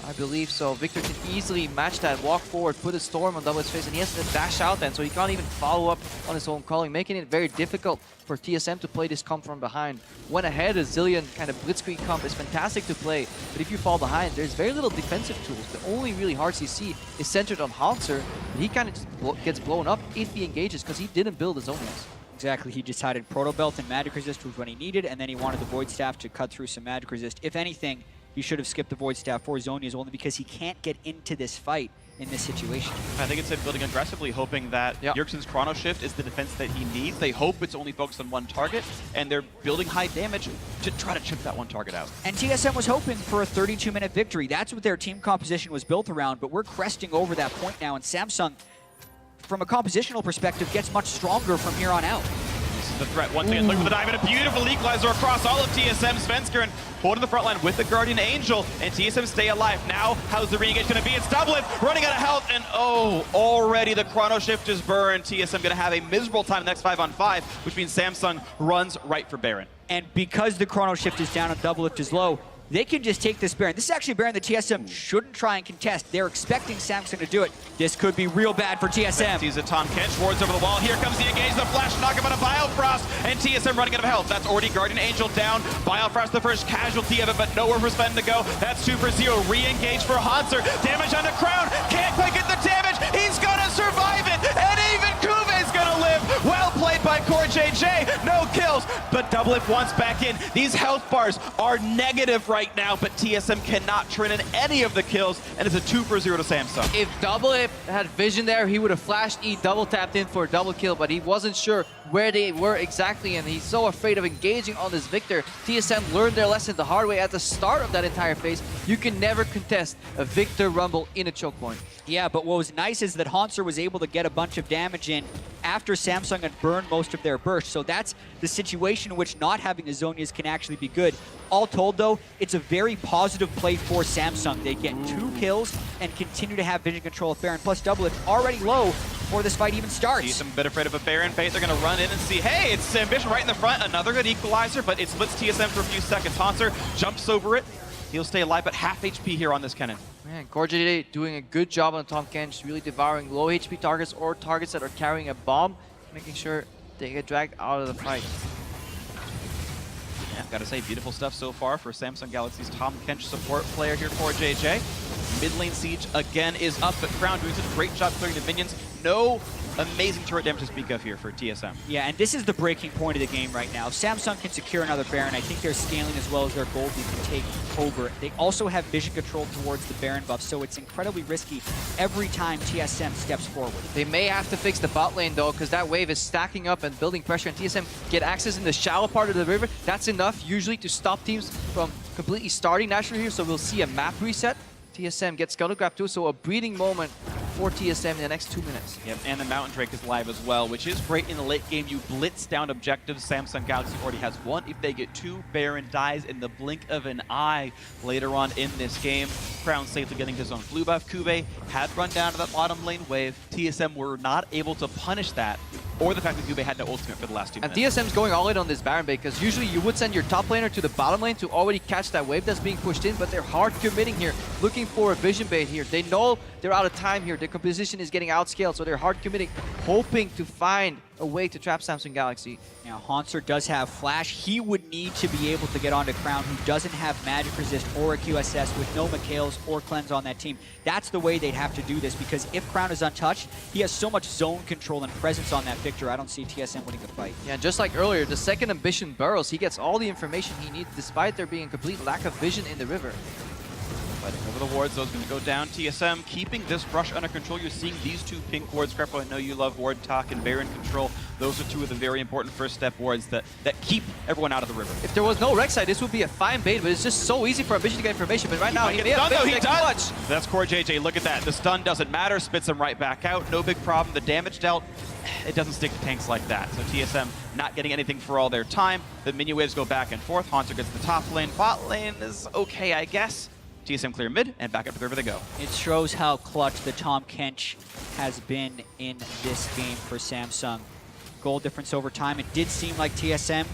I believe. So Victor can easily match that, walk forward, put a storm on Doublelift's face, and he has to dash out then, so he can't even follow up on his own culling, making it very difficult for TSM to play this comp from behind. Went ahead, a Zillion kind of blitzkrieg comp is fantastic to play, but if you fall behind, there's very little defensive tools. The only really hard CC is centered on Hanser, but he kind of just gets blown up if he engages, because he didn't build his own ones. Exactly, he decided Proto Belt and Magic Resist was what he needed, and then he wanted the Void Staff to cut through some Magic Resist. If anything, he should have skipped the Void Staff for Zhonya's, only because he can't get into this fight in this situation. I think it's him building aggressively, hoping that Bjergsen's Chrono Shift is the defense that he needs. They hope it's only focused on one target, and they're building high damage to try to chip that one target out. And TSM was hoping for a 32-minute victory. That's what their team composition was built around, but we're cresting over that point now, and Samsung, from a compositional perspective, gets much stronger from here on out. This is the threat once again. Look for the dive, and a beautiful equalizer across all of TSM. Svensker and holding the front line with the Guardian Angel, and TSM stay alive. Now, how's the re-engage going to be? It's Doublelift running out of health, and oh, already the Chrono Shift is burned. TSM going to have a miserable time next 5-on-5, which means Samsung runs right for Baron. And because the Chrono Shift is down and Doublelift is low, they can just take this Baron. This is actually a Baron that TSM shouldn't try and contest. They're expecting Samsung to do it. This could be real bad for TSM. Sees a Tom Kench, wards over the wall. Here comes the engage, the flash knock about a Biofrost, and TSM running out of health. That's already Guardian Angel down. Biofrost the first casualty of it, but nowhere for Sven to go. That's 2 for 0. Re-engage for Hanser. Damage on the Crown. Can't quite get the damage. He's gonna survive it, and even Kuve is gonna live. Well played by CoreJJ. No kills, but Doublelift wants back in. These health bars are negative right now, but TSM cannot turn in any of the kills, and it's a 2 for 0 to Samsung. If Doublelift had vision there, he would have flashed E, double tapped in for a double kill, but he wasn't sure where they were exactly, and he's so afraid of engaging on this Victor. TSM learned their lesson the hard way at the start of that entire phase. You can never contest a Victor Rumble in a choke point. Yeah, but what was nice is that Hanser was able to get a bunch of damage in after Samsung had burned most of their burst. So that's the situation in which not having a Zhonya's can actually be good. All told, though, it's a very positive play for Samsung. They get 2 kills and continue to have vision control of Baron. Plus, Doublelift already low before this fight even starts. TSM a bit afraid of a Baron fate. They're going to run in and see, hey, it's Ambition right in the front. Another good equalizer, but it splits TSM for a few seconds. Hanser jumps over it. He'll stay alive, but half HP here on this cannon. Man, CoreJJ doing a good job on Tom Kench, really devouring low HP targets or targets that are carrying a bomb, making sure they get dragged out of the fight. Yeah, gotta say, beautiful stuff so far for Samsung Galaxy's Tom Kench support player here for JJ. Mid lane siege again is up, but Crown doing such a great job clearing the minions. No amazing turret damage to speak of here for TSM. Yeah, and this is the breaking point of the game right now. If Samsung can secure another Baron, I think they're scaling as well as their gold can take over. They also have vision control towards the Baron buff, so it's incredibly risky every time TSM steps forward. They may have to fix the bot lane though, because that wave is stacking up and building pressure, and TSM get access in the shallow part of the river. That's enough usually to stop teams from completely starting naturally here, so we'll see a map reset. TSM gets Scuttle Grab too, so a breathing moment for TSM in the next 2 minutes. Yep, and the Mountain Drake is live as well, which is great in the late game. You blitz down objectives. Samsung Galaxy already has one. If they get two, Baron dies in the blink of an eye later on in this game. Crown safely getting his own blue buff. Kube had run down to that bottom lane wave. TSM were not able to punish that, or the fact that Kube had no ultimate for the last 2 And minutes. TSM's going all in on this Baron bait, because usually you would send your top laner to the bottom lane to already catch that wave that's being pushed in, but they're hard committing here, looking for a vision bait here. They know they're out of time here. Their composition is getting outscaled, so they're hard committing, hoping to find a way to trap Samsung Galaxy. Now, Haunter does have Flash. He would need to be able to get onto Crown, who doesn't have Magic Resist or a QSS with no Mikhails or Cleanse on that team. That's the way they'd have to do this, because if Crown is untouched, he has so much zone control and presence on that Victor. I don't see TSM winning the fight. Yeah, just like earlier, the second Ambition burrows, he gets all the information he needs, despite there being a complete lack of vision in the river. Fighting over the wards, those going to go down. TSM keeping this rush under control. You're seeing these two pink wards. Scrappo, I know you love ward talk and Baron control. Those are two of the very important first step wards that keep everyone out of the river. If there was no Rek'Sai, this would be a fine bait, but it's just so easy for Ambition to get information. But right now, he may have he bait does. clutch. That's Core JJ. Look at that. The stun doesn't matter. Spits him right back out. No big problem. The damage dealt, it doesn't stick to tanks like that. So TSM not getting anything for all their time. The minion waves go back and forth. Haunter gets the top lane. Bot lane is okay, I guess. TSM clear mid, and back up to the river they go. It shows how clutch the Tom Kench has been in this game for Samsung. Goal difference over time. It did seem like TSM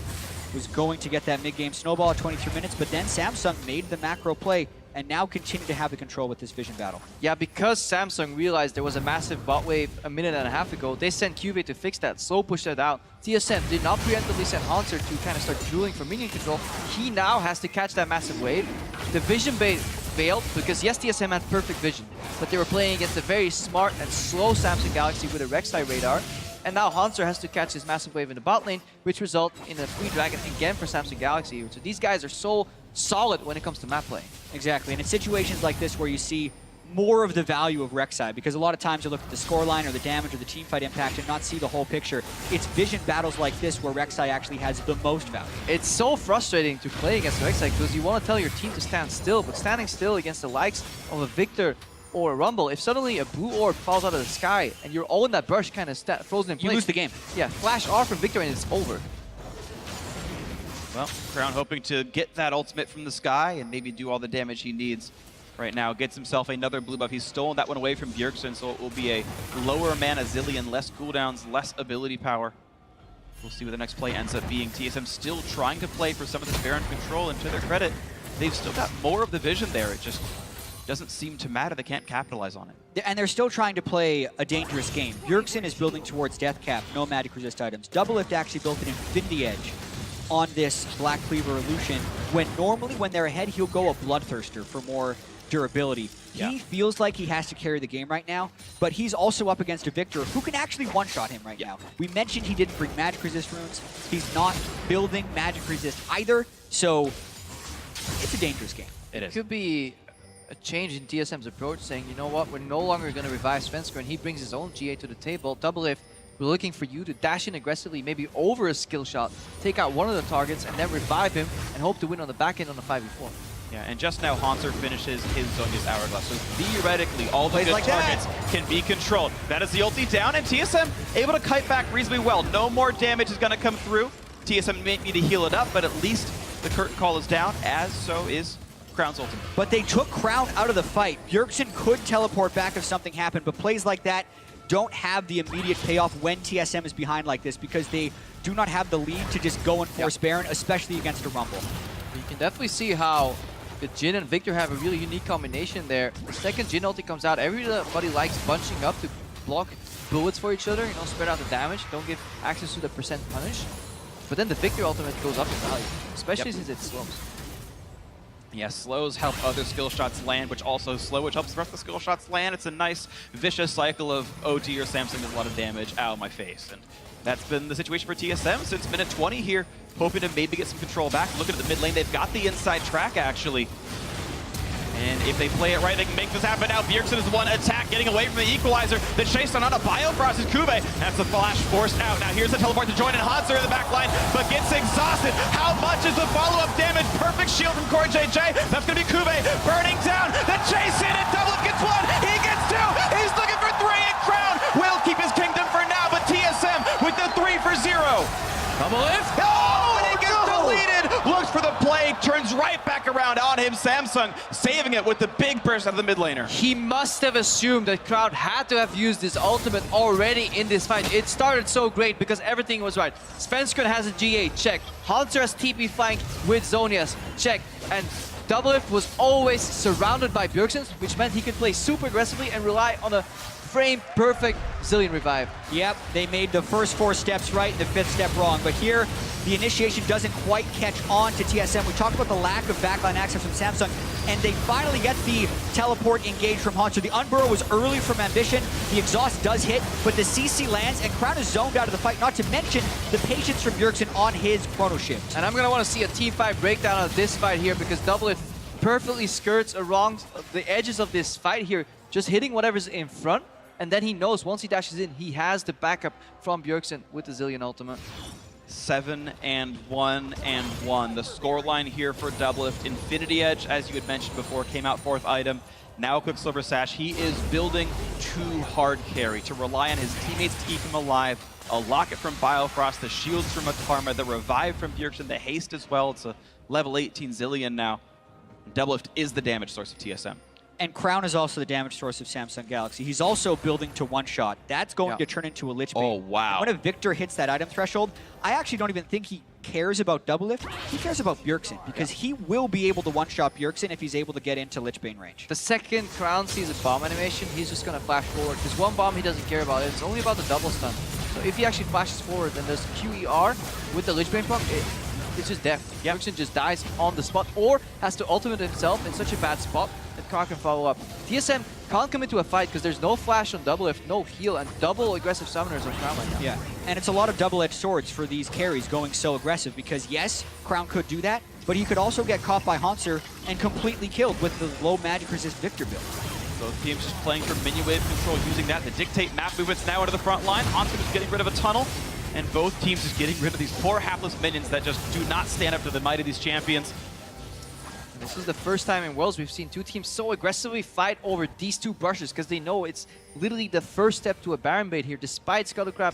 was going to get that mid-game snowball at 23 minutes, but then Samsung made the macro play and now continue to have the control with this vision battle. Yeah, because Samsung realized there was a massive bot wave a minute and a half ago, they sent Cuvee to fix that, slow push that out. TSM did not preemptively send Haunter to kind of start dueling for minion control. He now has to catch that massive wave. The vision bait failed because yes, TSM had perfect vision, but they were playing against a very smart and slow Samsung Galaxy with a Rek'Sai radar. And now Haunter has to catch this massive wave in the bot lane, which result in a free dragon again for Samsung Galaxy. So these guys are so solid when it comes to map play. Exactly, and in situations like this where you see more of the value of Rek'Sai, because a lot of times you look at the scoreline or the damage or the teamfight impact and not see the whole picture. It's vision battles like this where Rek'Sai actually has the most value. It's so frustrating to play against Rek'Sai because you want to tell your team to stand still, but standing still against the likes of a Victor or a Rumble, if suddenly a blue orb falls out of the sky and you're all in that brush kind of frozen in place, You lose the game. Yeah, flash R from Victor and it's over. Well, Crown hoping to get that ultimate from the sky and maybe do all the damage he needs right now. Gets himself another blue buff. He's stolen that one away from Bjergsen, so it will be a lower mana Zillion, less cooldowns, less ability power. We'll see what the next play ends up being. TSM still trying to play for some of this Baron control, and to their credit, they've still got more of the vision there. It just doesn't seem to matter. They can't capitalize on it. And they're still trying to play a dangerous game. Bjergsen is building towards Death Cap, no magic resist items. Doublelift actually built an Infinity Edge on this Black Cleaver Illusion, when normally when they're ahead, he'll go a Bloodthirster for more durability. Yeah. He feels like he has to carry the game right now, but he's also up against a Victor who can actually one-shot him right now. We mentioned he didn't bring magic resist runes. He's not building magic resist either, so it's a dangerous game. It could be a change in TSM's approach, saying, you know what, we're no longer going to revive Svensker, and he brings his own GA to the table. Doublelift, we're looking for you to dash in aggressively, maybe over a skill shot, take out one of the targets, and then revive him, and hope to win on the back end on the 5v4. Yeah, and just now Haunter finishes his Zonia's Hourglass, so theoretically all the good like targets can be controlled. That is the ulti down, and TSM able to kite back reasonably well. No more damage is going to come through. TSM may need to heal it up, but at least the curtain call is down, as so is Crown's ultimate. But they took Crown out of the fight. Bjergsen could teleport back if something happened, but plays like that don't have the immediate payoff when TSM is behind like this, because they do not have the lead to just go and force Baron, especially against a Rumble. You can definitely see how the Jhin and Victor have a really unique combination there. The second Jhin ulti comes out, everybody likes bunching up to block bullets for each other, you know, spread out the damage, don't give access to the percent punish. But then the Victor ultimate goes up in value, especially since it slows. Yeah, slows help other skill shots land, which also slow, which helps the rest of the skill shots land. It's a nice, vicious cycle of OT or Samsung does a lot of damage. Ow, my face. And that's been the situation for TSM since minute 20 here, hoping to maybe get some control back. Looking at the mid lane, they've got the inside track, actually. And if they play it right, they can make this happen. Now Bjergsen is the one attack, getting away from the equalizer. The chase on a Biofrost is Kube. That's the flash forced out. Now here's the teleport to join in. Haunter in the back line, but gets exhausted. How much is the follow-up damage? Perfect shield from Core JJ. That's going to be Kube burning down. The chase in, and Doublelift gets one. He gets two. He's looking for three. 3 for 0. Double lift. Oh, and it gets deleted. Looks for the play, turns right back around on him. Samsung saving it with the big burst out of the mid laner. He must have assumed that Crowd had to have used his ultimate already in this fight. It started so great because everything was right. Svenskeren has a GA, check. Hunter has TP flank with Zhonya's, check. And Doublelift was always surrounded by Bjergsen, which meant he could play super aggressively and rely on a frame-perfect Zillion revive. Yep, they made the first 4 steps right and the 5th step wrong, but here the initiation doesn't quite catch on to TSM. We talked about the lack of backline access from Samsung, and they finally get the teleport engaged from Hunter. The Unburrow was early from Ambition, the exhaust does hit, but the CC lands, and Crown is zoned out of the fight, not to mention the patience from Bjergsen on his chrono shift. And I'm going to want to see a team fight breakdown of this fight here because Doublelift perfectly skirts around the edges of this fight here, just hitting whatever's in front. And then he knows once he dashes in, he has the backup from Bjergsen with the Zillion ultimate. 7-1-1. The scoreline here for Doublelift. Infinity Edge, as you had mentioned before, came out 4th item. Now Quicksilver Sash. He is building to hard carry, to rely on his teammates to keep him alive. A Locket from Biofrost, the shields from Akarma, the revive from Bjergsen, the haste as well. It's a level 18 Zillion now. Doublelift is the damage source of TSM. And Crown is also the damage source of Samsung Galaxy. He's also building to one-shot. That's going to turn into a Lich Bane. Oh, wow. When a Victor hits that item threshold, I actually don't even think he cares about Doublelift. He cares about Bjergsen, because he will be able to one-shot Bjergsen if he's able to get into Lich Bane range. The second Crown sees a bomb animation, he's just going to flash forward. There's one bomb he doesn't care about. It's only about the double stun. So if he actually flashes forward, then there's QER with the Lich Bane proc, it's just death. Bjergsen just dies on the spot, or has to ultimate himself in such a bad spot that Crown can follow up. TSM can't come into a fight because there's no flash on Doublelift, no heal, and double aggressive summoners on Crown right now. Yeah, and it's a lot of double-edged swords for these carries going so aggressive, because yes, Crown could do that, but he could also get caught by Hanser and completely killed with the low magic resist Victor build. Both teams just playing for minion wave control, using that to dictate map movements now into the front line. Hanser is getting rid of a tunnel, and both teams just getting rid of these poor hapless minions that just do not stand up to the might of these champions. And this is the first time in Worlds we've seen two teams so aggressively fight over these two brushes, because they know it's literally the first step to a Baron bait here. Despite Scuttlecrab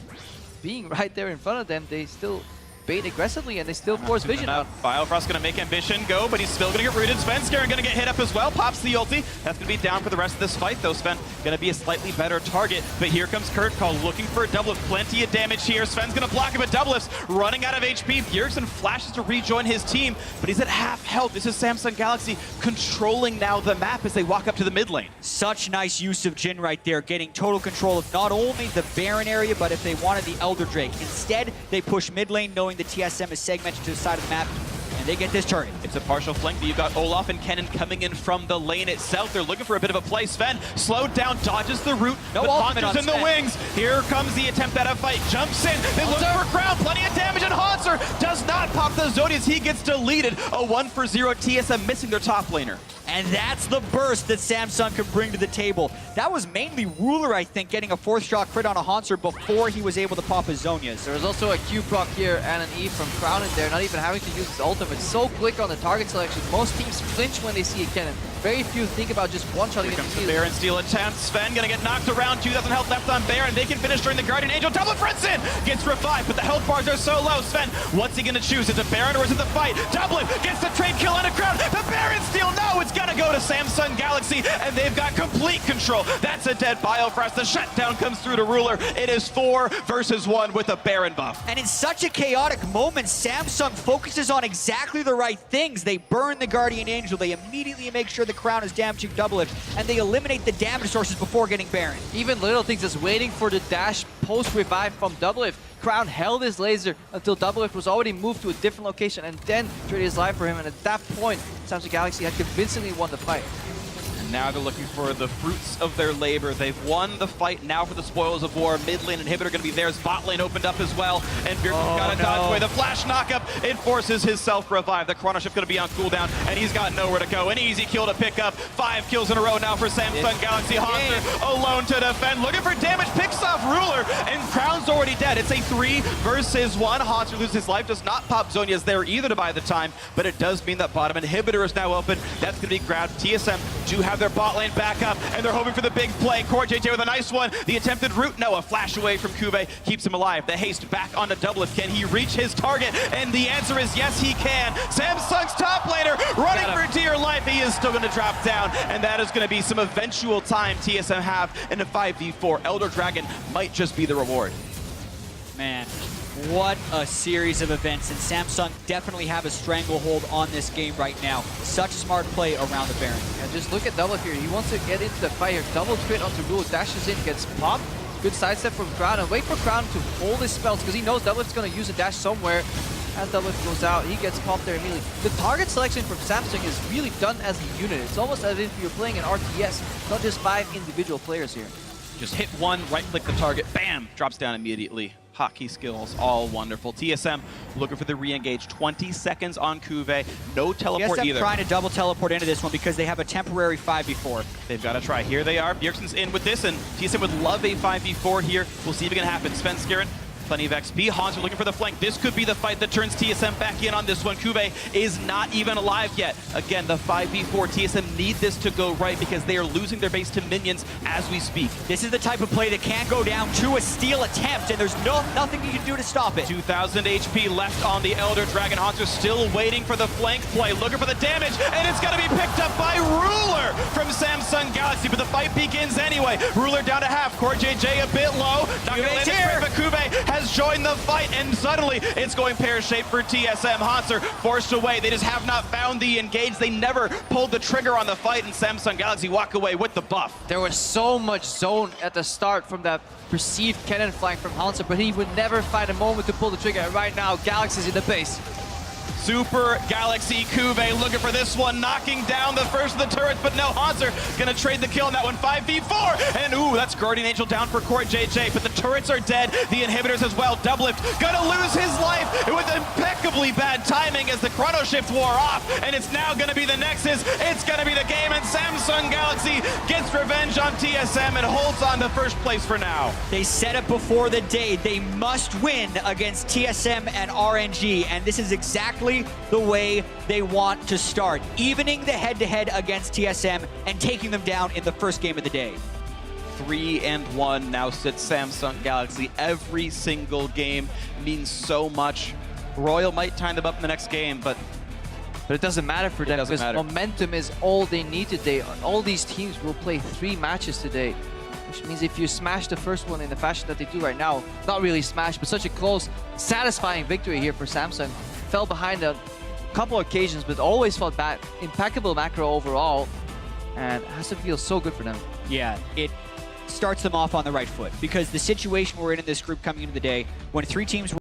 being right there in front of them, they still bait aggressively and they still force vision out. Biofrost gonna make Ambition go, but he's still gonna get rooted. Svenskeren gonna get hit up as well, pops the ulti. That's gonna be down for the rest of this fight though. Sven gonna be a slightly better target, but here comes Kurt Call looking for a Doublelift. Plenty of damage here. Sven's gonna block him, but Doublelift's running out of HP. Bjergsen flashes to rejoin his team, but he's at half health. This is Samsung Galaxy controlling now the map as they walk up to the mid lane. Such nice use of Jhin right there, getting total control of not only the Baron area, but if they wanted the Elder Drake. Instead, they push mid lane knowing the TSM is segmented to the side of the map, and they get this turret. It's a partial flank, but you've got Olaf and Kennen coming in from the lane itself. They're looking for a bit of a play. Sven slowed down, dodges the root, no but ultimate Hanser's in the wings. Here comes the attempt at a fight. Jumps in, they look for Crown, plenty of damage, and Hanser does not pop the Zodi as he gets deleted. A 1-for-0 TSM missing their top laner. And that's the burst that Samsung can bring to the table. That was mainly Ruler, I think, getting a 4th shot crit on a Hanser before he was able to pop his Zhonya's. There was also a Q proc here and an E from Crown in there, not even having to use his ultimate. So quick on the target selection. Most teams flinch when they see a Kennen. Very few think about just one-shotting it. Here comes the Baron steal attempt. Sven gonna get knocked around. 2,000 health left on Baron. They can finish during the Guardian Angel. Double Frentzen gets revived, but the health bars are so low. Sven, what's he gonna choose? Is it Baron or is it the fight? Doublin gets the trade kill on a Crown. The Baron steal, no, it's gonna go to Samsung Galaxy, and they've got complete control. That's a dead Biofrost. The shutdown comes through to Ruler. It is 4 versus 1 with a Baron buff. And in such a chaotic moment, Samsung focuses on exactly the right things. They burn the Guardian Angel. They immediately make sure the Crown is damaging Doublelift, and they eliminate the damage sources before getting Baron. Even little things, just waiting for the dash post-revive from Doublelift. Crown held his laser until Doublelift was already moved to a different location and then traded his life for him, and at that point, Samsung Galaxy had convincingly won the fight. Now they're looking for the fruits of their labor. They've won the fight now for the spoils of war. Mid lane inhibitor going to be theirs. Bot lane opened up as well. And Bjergsen's got to dodge away. The flash knockup, it forces his self-revive. The Chrono Shift going to be on cooldown, and he's got nowhere to go. An easy kill to pick up. 5 kills in a row now for Samsung Galaxy. Hanser alone to defend. Looking for damage, picks off Ruler, and Crown's already dead. It's a 3 versus 1. Hanser loses his life, does not pop Zhonya's there either to buy the time, but it does mean that bottom inhibitor is now open. That's going to be grabbed. TSM do have their bot lane back up, and they're hoping for the big play. CoreJJ with a nice one. The attempted root, no, a flash away from Kube keeps him alive. The haste back onto Doublelift. Can he reach his target? And the answer is yes, he can. Samsung's top laner running for dear life. He is still going to drop down, and that is going to be some eventual time TSM have in a 5v4. Elder Dragon might just be the reward. Man, what a series of events, and Samsung definitely have a stranglehold on this game right now. Such smart play around the Baron. Yeah, just look at Double here. He wants to get into the fight here. Double crit onto Rule, dashes in, gets popped. Good sidestep from Crown, and wait for Crown to hold his spells because he knows Doublelift's going to use a dash somewhere. As Doublelift goes out, he gets popped there immediately. The target selection from Samsung is really done as a unit. It's almost as if you're playing an RTS, not just 5 individual players here. Just hit one, right-click the target, bam, drops down immediately. Hotkey skills, all wonderful. TSM looking for the re-engage. 20 seconds on Kube. No teleport TSM either. trying to double teleport into this one because they have a temporary 5v4. They've got to try. Here they are. Bjergsen's in with this, and TSM would love a 5v4 here. We'll see if it can happen. Svenskeren, plenty of XP. Hans are looking for the flank. This could be the fight that turns TSM back in on this one. Kube is not even alive yet. Again, the 5v4. TSM need this to go right because they are losing their base to minions as we speak. This is the type of play that can go down to a steal attempt, and there's nothing you can do to stop it. 2,000 HP left on the Elder Dragon. Hans are still waiting for the flank play, looking for the damage, and it's going to be picked up by Ruler from Samsung Galaxy, but the fight begins anyway. Ruler down to half. CoreJJ a bit low. Not going to land this, but Kube has joined the fight, and suddenly it's going pear-shaped for TSM. Hanser forced away. They just have not found the engage. They never pulled the trigger on the fight, and Samsung Galaxy walk away with the buff. There was so much zone at the start from that perceived cannon flank from Hanser, but he would never find a moment to pull the trigger. And right now, Galaxy's in the base. Super Galaxy Kube looking for this one, knocking down the first of the turrets, but no, Hanser gonna trade the kill on that one. 5v4, and ooh, that's Guardian Angel down for CoreJJ, but the turrets are dead, the inhibitors as well. Doublelift gonna lose his life with impeccably bad timing as the chrono shift wore off, and it's now gonna be the Nexus, it's gonna be the game, and Samsung Galaxy gets revenge on TSM and holds on to first place for now. They said it before the day, they must win against TSM and RNG, and this is exactly the way they want to start, evening the head-to-head against TSM and taking them down in the first game of the day. 3-1 now sits Samsung Galaxy. Every single game means so much. Royal might time them up in the next game, but it doesn't matter for them because momentum is all they need today. All these teams will play 3 matches today, which means if you smash the first one in the fashion that they do right now, not really smash, but such a close, satisfying victory here for Samsung. Fell behind a couple of occasions, but always fought back. Impeccable macro overall, and it has to feel so good for them. Yeah, it starts them off on the right foot because the situation we're in this group coming into the day, when 3 teams